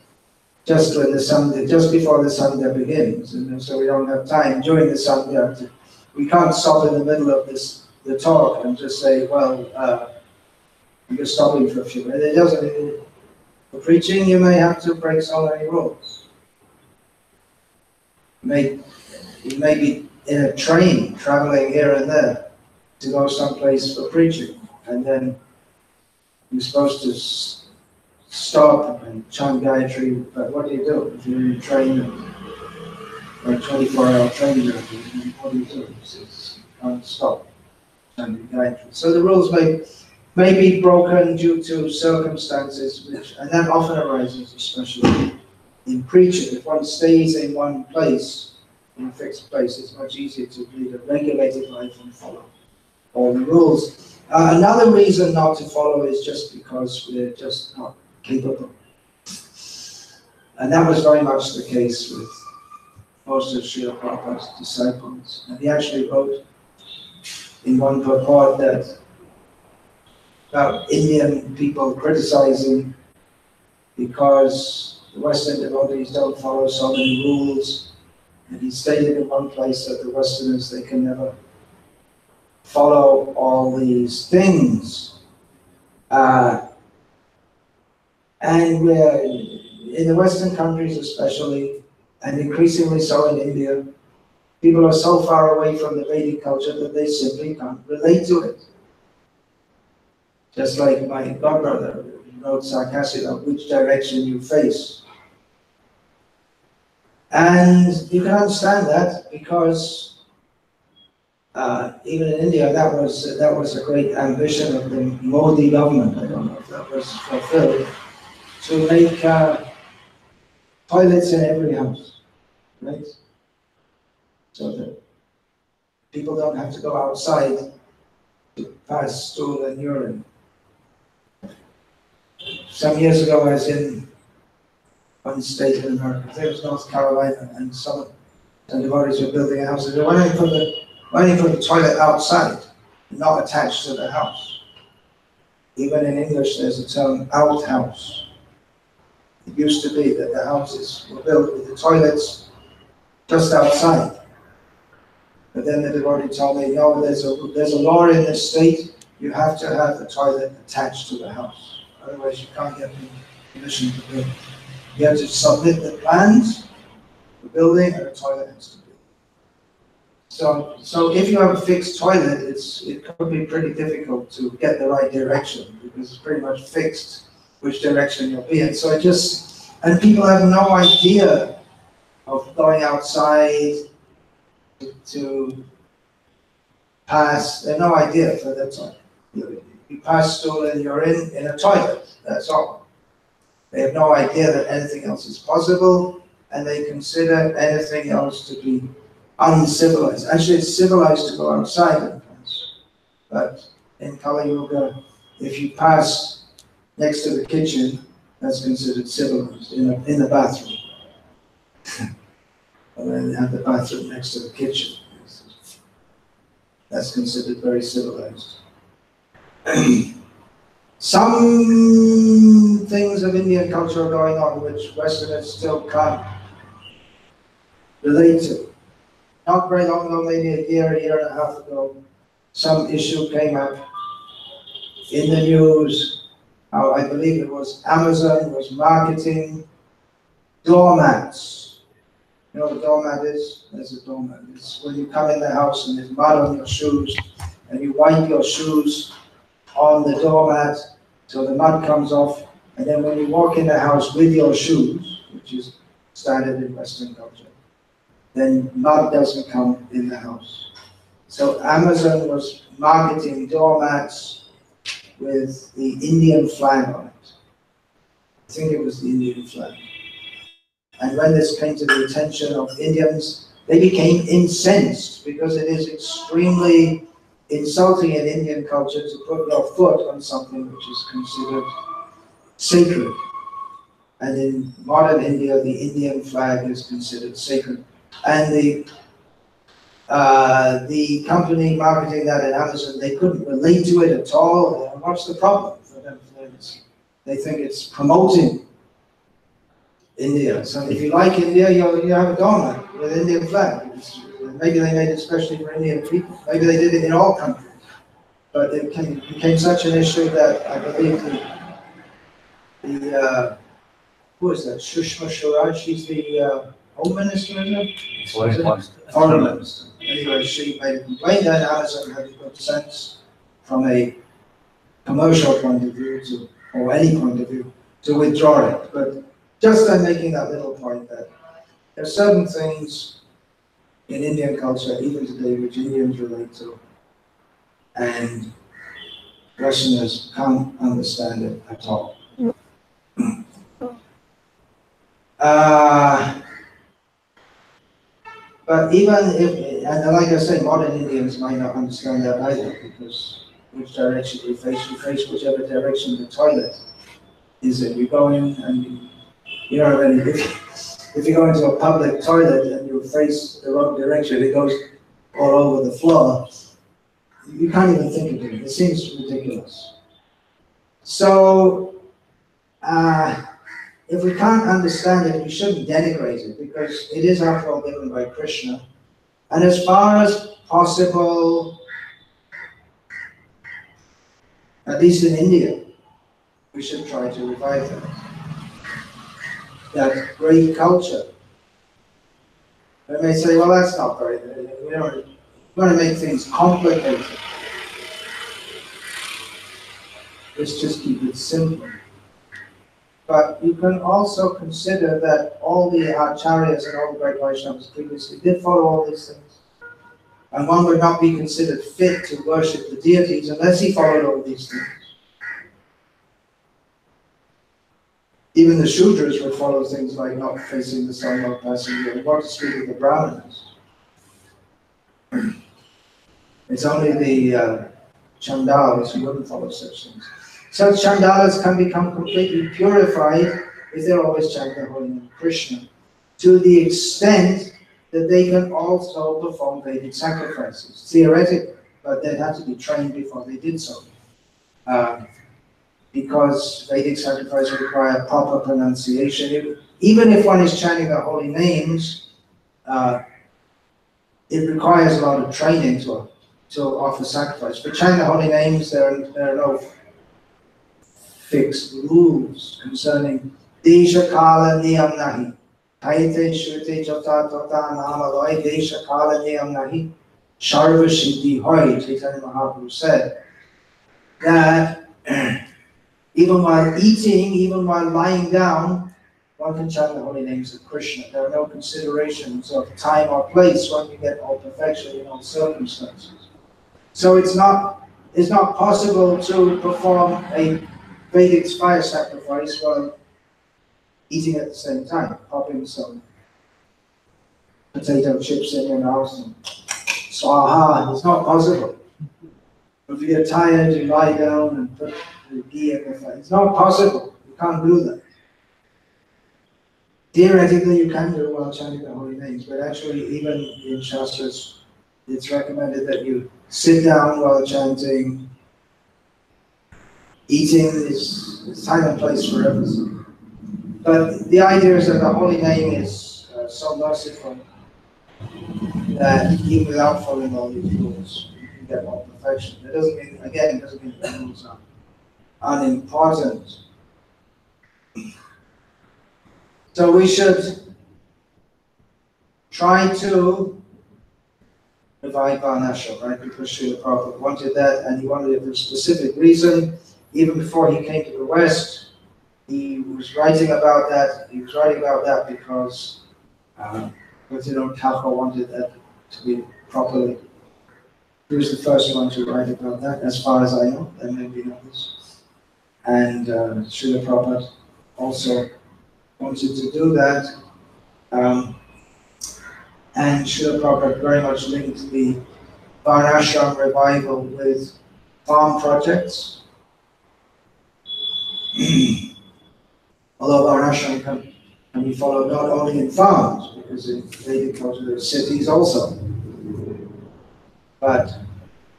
just before the Sandhya begins, and so we don't have time during the Sandhya. We can't stop in the middle of the talk and just say, well, you're stopping for a few minutes. It doesn't. For preaching, you may have to break so many rules. You may be in a train traveling here and there to go someplace for preaching, and then you're supposed to stop and chant Gayatri, but what do you do if you're in a train or a 24-hour train journey? What do you do? You can't stop chanting Gayatri. So the rules may be broken due to circumstances, and that often arises, especially in preaching. If one stays in one place, in a fixed place, it's much easier to lead a regulated life and follow all the rules. Another reason not to follow is just because we're just not capable. And that was very much the case with most of Srila Prabhupada's disciples. And he actually wrote in one purport that about Indian people criticizing because the Western devotees don't follow so many rules. And he stated in one place that the Westerners, they can never follow all these things. And in the Western countries especially, and increasingly so in India, people are so far away from the Vedic culture that they simply can't relate to it. Just like my godbrother wrote sarcastically, which direction you face. And you can understand that because even in India, that was a great ambition of the Modi government. I don't know if that was fulfilled, to make toilets in every house, right? So that people don't have to go outside to pass stool and urine. Some years ago, I was in one state in America, I think it was North Carolina, and some devotees were building a house. They said, why don't you put the toilet outside, not attached to the house? Even in English, there's a term, outhouse. It used to be that the houses were built with the toilets just outside. But then the devotee told me, no, there's a law in this state, you have to have the toilet attached to the house. Otherwise you can't get permission to build. You have to submit the plans, the building, and the toilet has to be. So if you have a fixed toilet, it could be pretty difficult to get the right direction because it's pretty much fixed which direction you'll be in. So and people have no idea of going outside to pass. They have no idea for that time. You pass stool and you're in a toilet. That's all. They have no idea that anything else is possible, and they consider anything else to be uncivilized. Actually, it's civilized to go outside in France, but in Kali Yuga, if you pass next to the kitchen, that's considered civilized in the bathroom. And then they have the bathroom next to the kitchen. That's considered very civilized. Some things of Indian culture are going on which Westerners still can't relate to. Not very long ago, maybe a year and a half ago, some issue came up in the news, how I believe it was Amazon was marketing doormats. You know what a doormat is? There's a doormat. It's when you come in the house and there's mud on your shoes, and you wipe your shoes on the doormat so the mud comes off, and then when you walk in the house with your shoes, which is standard in Western culture, then mud doesn't come in the house. So Amazon was marketing doormats with the Indian flag on it. I think it was the Indian flag. And when this came to the attention of Indians, they became incensed because it is extremely insulting in Indian culture to put your foot on something which is considered sacred. And in modern India, the Indian flag is considered sacred. And the company marketing that in Amazon, they couldn't relate to it at all. What's the problem for them? They think it's promoting India. So if you like India, you have a doormat with Indian flag. Maybe they made it especially for Indian people. Maybe they did it in all countries. But it became such an issue that I believe who is that? Sushma Swaraj, she's the Home Minister, isn't it? Foreign Minister. Anyway, she made a complaint that Amazon had good sense from a commercial point of view or any point of view to withdraw it. But just I'm making that little point that there are certain things in Indian culture, even today, which Indians relate to, and Westerners can't understand it at all. But even if, and like I say, modern Indians might not understand that either, because which direction you face whichever direction the toilet is in. You go in and you know, if you go into a public toilet and you face the wrong direction, it goes all over the floor. You can't even think of it. It seems ridiculous. So, if we can't understand it, we shouldn't denigrate it, because it is, after all, given by Krishna. And as far as possible, at least in India, we should try to revive that great culture. They may say, well, that's not very good. We don't want to make things complicated. Let's just keep it simple. But you can also consider that all the acharyas and all the great Vaishnavas previously did follow all these things. And one would not be considered fit to worship the deities unless he followed all these things. Even the Shudras would follow things like not facing the sun or passing the what to speak of the Brahmanas. It's only the Chandalas who wouldn't follow such things. Such Chandalas can become completely purified if they're always chanting the holy name of Krishna, to the extent that they can also perform Vedic sacrifices, theoretically, but they'd have to be trained before they did so. Because Vedic sacrifice require proper pronunciation. Even if one is chanting the holy names, it requires a lot of training to offer sacrifice. For chanting the holy names, there are no fixed rules concerning Desha Kala Niyam Nahi. Kaite Shruti Jota Tota Namaloi Desha Kala Niyam Nahi. Sharva Siddhi Hoy, Chaitanya Mahaprabhu said that even while eating, even while lying down, one can chant the holy names of Krishna. There are no considerations of time or place. One can get all perfection in all circumstances. So it's not possible to perform a Vedic fire sacrifice while eating at the same time, popping some potato chips in your mouth and swaha. It's not possible. If you're tired, you lie down and put the ghee in the fire. It's not possible. You can't do that. Theoretically, you can do while chanting the holy names, but actually, even in Shastras, it's recommended that you sit down while chanting. Eating is time and place for everything. But the idea is that the holy name is so merciful that even without following all these rules, you can get more perfection. It doesn't mean, again, it doesn't mean the rules are unimportant. So we should try to revive Varnashram, right? Because Srila Prabhupada wanted that, and he wanted it for a specific reason. Even before he came to the West, he was writing about that. He was writing about that because Thakur wanted that to be properly. He was the first one to write about that, as far as I know. There may be others. And Srila Prabhupada also wanted to do that. And Srila Prabhupada very much linked the Varnashram revival with farm projects. Although Varnashram can be followed not only in farms, because they go to the cities also. But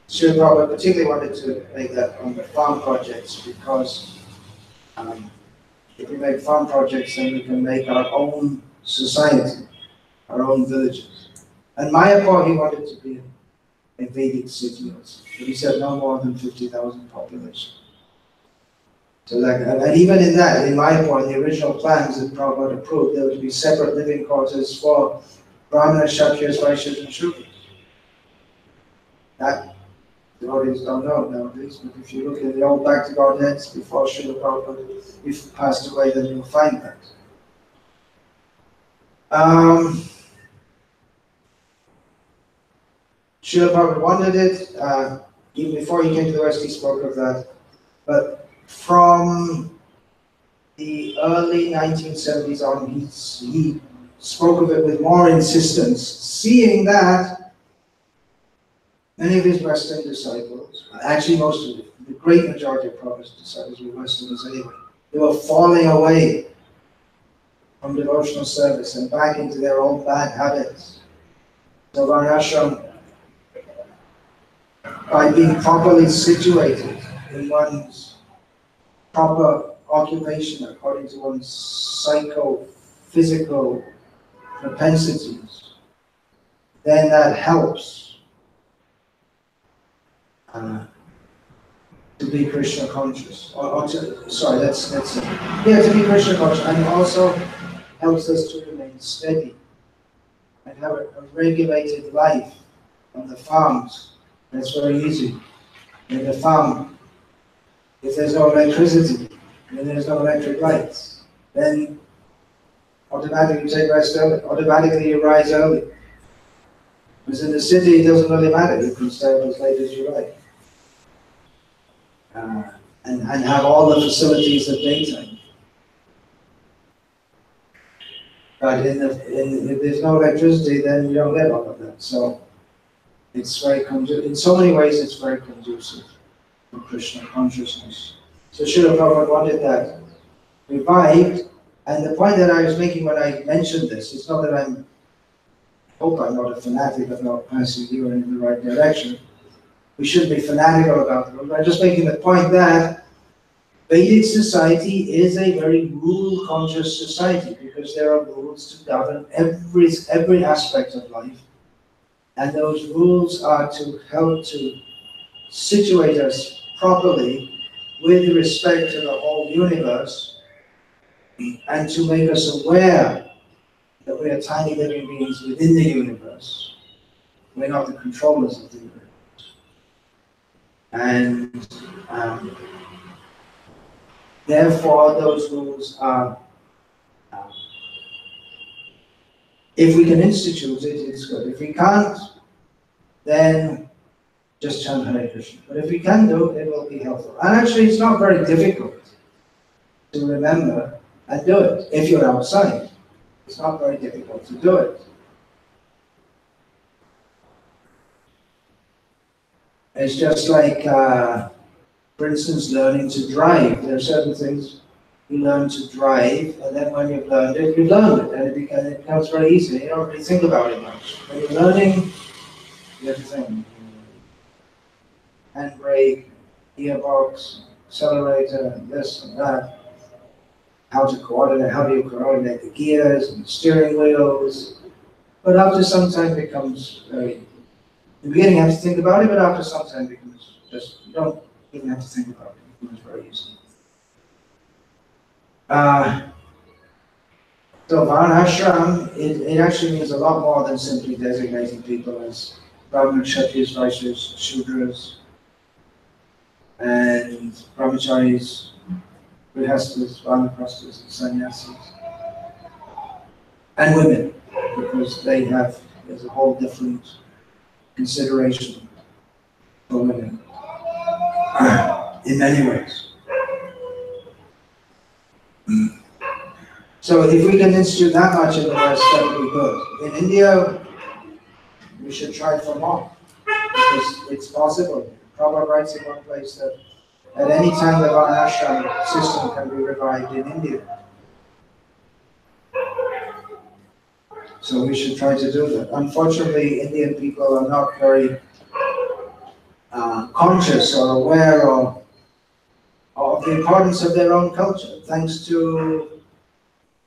Srila Prabhupada particularly wanted to make that on the farm projects because if we make farm projects, then we can make our own society, our own villages. And Mayapur, he wanted to be a Vedic city also. But he said no more than 50,000 population. So and even in that, in Mayapur, the original plans that Prabhupada approved, there would be separate living quarters for Brahmanas, Kshatriyas, Vaishyas, and Shudras. That devotees don't know nowadays, but if you look at the old Bhakti Godheads before Srila Prabhupada, if passed away, then you'll find that. Srila Prabhupada wanted it, even before he came to the West, he spoke of that. But from the early 1970s on, he spoke of it with more insistence, seeing that many of his Western disciples, actually most of it, the great majority of Prabhupada's disciples were Westerners anyway, they were falling away from devotional service and back into their old bad habits. So Varnashram, by being properly situated in one's proper occupation according to one's psycho-physical propensities, then that helps to be Krishna conscious. To be Krishna conscious, and also helps us to remain steady and have a regulated life on the farms. That's very easy. In the farm, if there's no electricity, and there's no electric lights, then automatically you take rest early, automatically you rise early. Because in the city, it doesn't really matter. You can stay up as late as you like. And have all the facilities of daytime. But if there's no electricity, then you don't get all of that. So it's very in so many ways, it's very conducive to Krishna consciousness. So Srila Prabhupada wanted that revived. And the point that I was making when I mentioned this, it's not that I hope I'm not a fanatic about passing you in the right direction. We shouldn't be fanatical about it. I'm just making the point that Vedic society is a very rule-conscious society because there are rules to govern every aspect of life. And those rules are to help to situate us properly with respect to the whole universe and to make us aware that we are tiny living beings within the universe. We're not the controllers of the universe. And therefore, those rules are, if we can institute it, it's good. If we can't, then just chant Hare Krishna. But if we can do it, it will be helpful. And actually, it's not very difficult to remember and do it. If you're outside, it's not very difficult to do it. It's just like, for instance, learning to drive. There are certain things you learn to drive, and then when you've learned it, and it becomes very easy. You don't really think about it much. When you're learning, you have to think. Handbrake, gearbox, accelerator, this and that. How do you coordinate the gears and the steering wheels? But after some time, it becomes very. In the beginning, you have to think about it, but after some time, it becomes just you don't even have to think about it. It becomes very easy. So Varnashram, it actually means a lot more than simply designating people as Brahmana, Kshatriyas, Vaishyas, Shudras, and Brahmacharis, Grihasthas, Vanaprasthas, and Sannyasis, and women, because there's a whole different consideration for women in many ways. So if we can institute that much in the West, that would be good. In India, we should try for more, because it's possible. Prabhupada writes in one place that at any time the Varnashram system can be revived in India. So we should try to do that. Unfortunately, Indian people are not very conscious or aware of the importance of their own culture, thanks to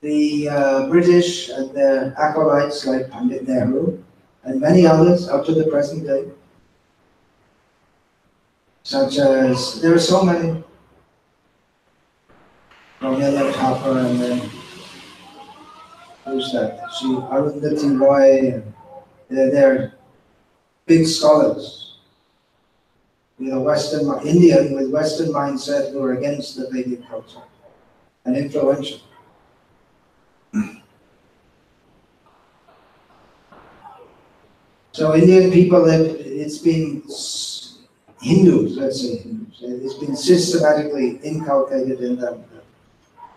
the British and their acolytes like Pandit Nehru and many others up to the present day. Such as, there are so many. Romila Thapar and then, who's that? Arundhati Roy, they're big scholars. Indian with Western mindset who are against the Vedic culture and influential. So Indian people, it's been Hindus, let's say Hindus, it's been systematically inculcated in them.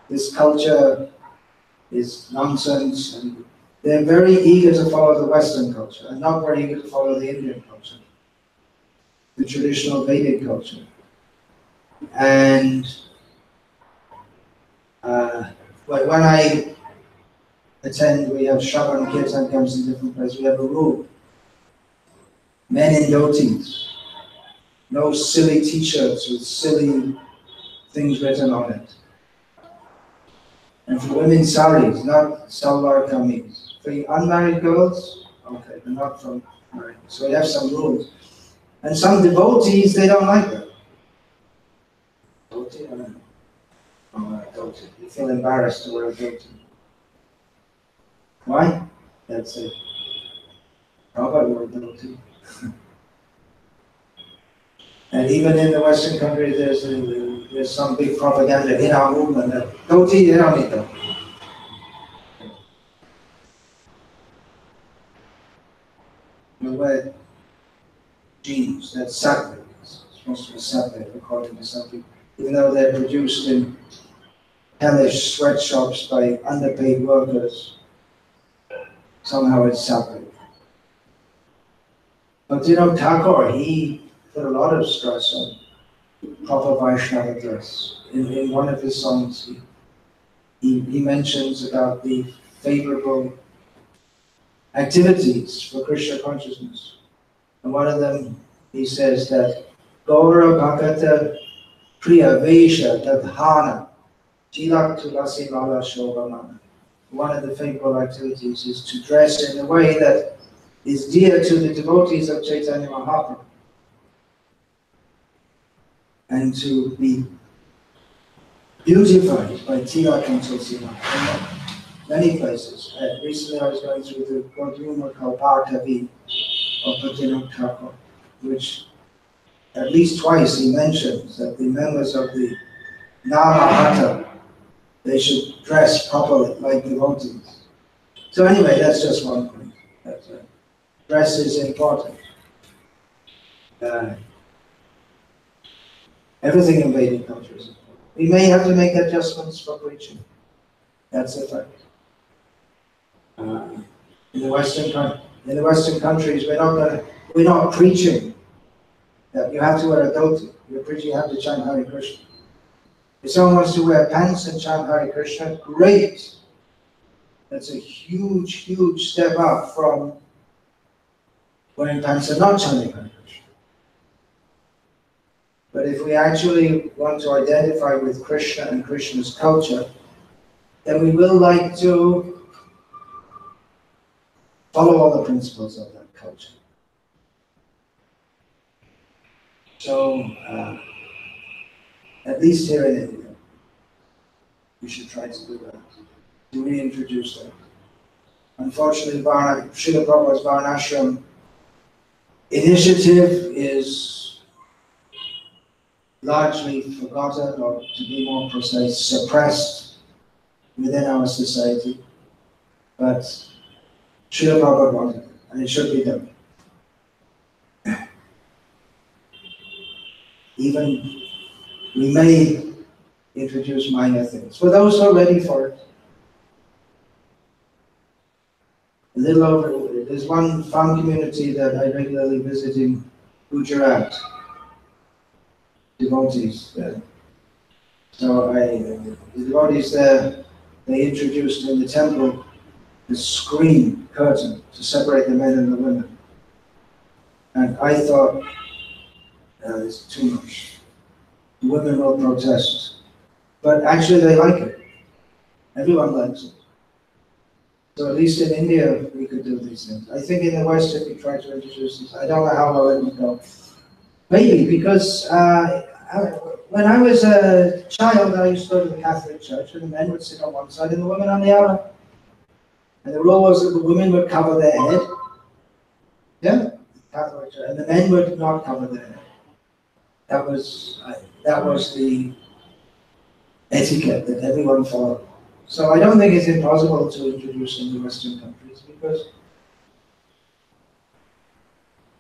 This culture is nonsense, and they're very eager to follow the Western culture, and not very eager to follow the Indian culture, the traditional Vedic culture. And when I attend, we have Shravan Kirtan comes in different places, we have a rule. Men in dhotis, no silly t-shirts with silly things written on it. And for women, saris, not salwar kameez. For unmarried girls, okay, but not for married. So we have some rules. And some devotees, they don't like that. Dhoti, I don't know. Oh, dhoti. You feel embarrassed to wear a dhoti. Why? That's it. Prabhupada wore a dhoti. And even in the Western countries, there's some big propaganda in our movement that dhoti, they don't need dhoti. We wear jeans, that's sacred. It's supposed to be sacred according to some people. Even though they're produced in hellish sweatshops by underpaid workers, somehow it's sacred. But Thakur, he put a lot of stress on proper Vaishnava dress. In one of his songs, he mentions about the favorable activities for Krishna consciousness. And one of them, he says that Gaura Bhakata Priya Vesha Tadhana Tilak Tulasi Mala Shobhamana. One of the favorable activities is to dress in a way that is dear to the devotees of Chaitanya Mahaprabhu, and to be beautified by Tilak and Tulsi Mala. Many places. Recently I was going through the Gaudiya called Bhartavi of Bhaktivinoda Thakur, which at least twice he mentions that the members of the Namahata, they should dress properly like devotees. So anyway, that's just one point. Dress is important. Everything in Vedic culture is important. We may have to make adjustments for preaching. That's the fact. In the Western countries, we're not preaching that you have to wear a dhoti. We're preaching you have to chant Hare Krishna. If someone wants to wear pants and chant Hare Krishna, great. That's a huge, huge step up from wearing pants and not chanting Hare Krishna. But if we actually want to identify with Krishna and Krishna's culture, then we will like to follow all the principles of that culture. So, at least here in India, we should try to do that, to reintroduce that. Unfortunately, Srila Prabhupada's Varnashram initiative is largely forgotten, or to be more precise, suppressed within our society. But Srila Prabhupada wanted it, and it should be done. Even we may introduce minor things. For those who are ready for it, a little over, there's one farm community that I regularly visit in Gujarat, devotees there. So the devotees there, they introduced in the temple the screen curtain to separate the men and the women. And I thought, it's too much. The women will protest. But actually they like it. Everyone likes it. So at least in India, we could do these things. I think in the West, if we try to introduce this, I don't know how well it would go. Maybe because when I was a child, I used to go to the Catholic Church, and the men would sit on one side and the women on the other. And the rule was that the women would cover their head. Yeah, Catholic Church, and the men would not cover their head. That was the etiquette that everyone followed. So I don't think it's impossible to introduce in the Western countries, because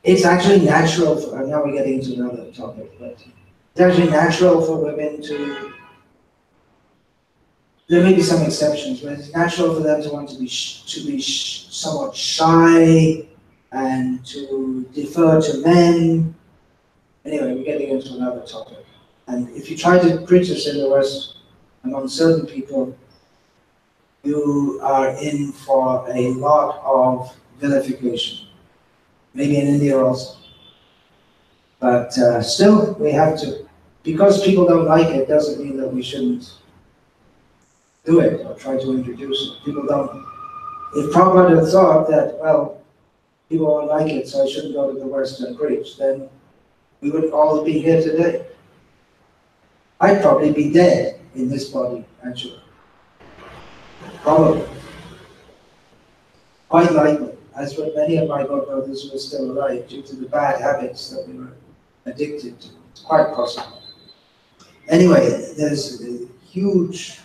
it's actually natural for, now we're getting into another topic, but it's actually natural for women to, there may be some exceptions, but it's natural for them to want to be somewhat shy and to defer to men. Anyway, we're getting into another topic. And if you try to preach this in the West among certain people, you are in for a lot of vilification. Maybe in India also. But still, we have to. Because people don't like it, doesn't mean that we shouldn't do it or try to introduce it. People don't. If Prabhupada had thought that, well, people won't like it, so I shouldn't go to the West and preach, then we would all be here today. I'd probably be dead in this body, actually. Probably. Quite likely, as with many of my godbrothers who are still alive, due to the bad habits that we were addicted to. It's quite possible. Anyway, there's a huge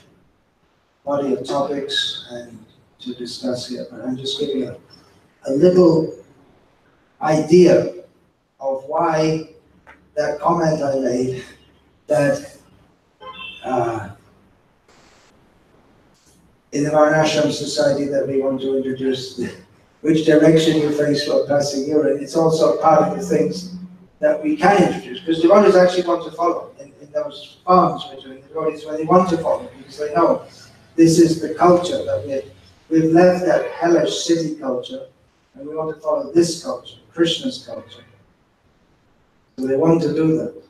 body of topics and to discuss here, but I'm just giving a little idea of why that comment I made that in the Varnashram society that we want to introduce, which direction you face while passing urine, it's also part of the things that we can introduce, because devotees actually want to follow. In those farms we're doing, the devotees where they want to follow, because they know this is the culture that we've left that hellish city culture, and we want to follow this culture, Krishna's culture. So they want to do that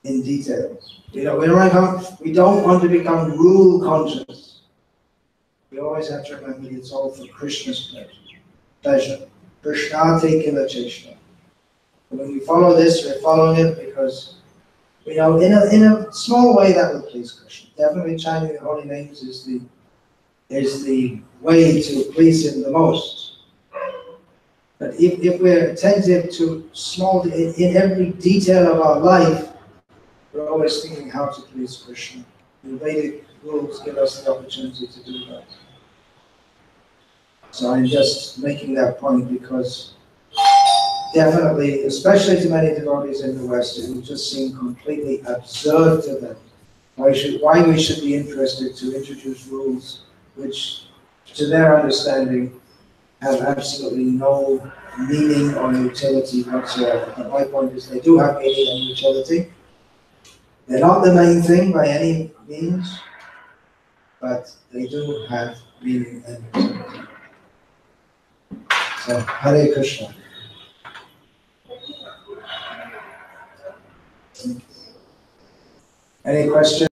in details. We don't want to become rule conscious. We always have to remember it's all for Krishna's pleasure. Krishnate kila cheshna. When we follow this, we're following it because we know in a small way that will please Krishna. Definitely chanting the holy names is the way to please him the most. But if we're attentive to in every detail of our life, we're always thinking how to please Krishna. The Vedic rules give us the opportunity to do that. So I'm just making that point because definitely, especially to many devotees in the West, it would just seem completely absurd to them why we should be interested to introduce rules which, to their understanding, have absolutely no meaning or utility whatsoever. But my point is they do have meaning and utility. They're not the main thing by any means, but they do have meaning and utility. So, Hare Krishna. Any questions?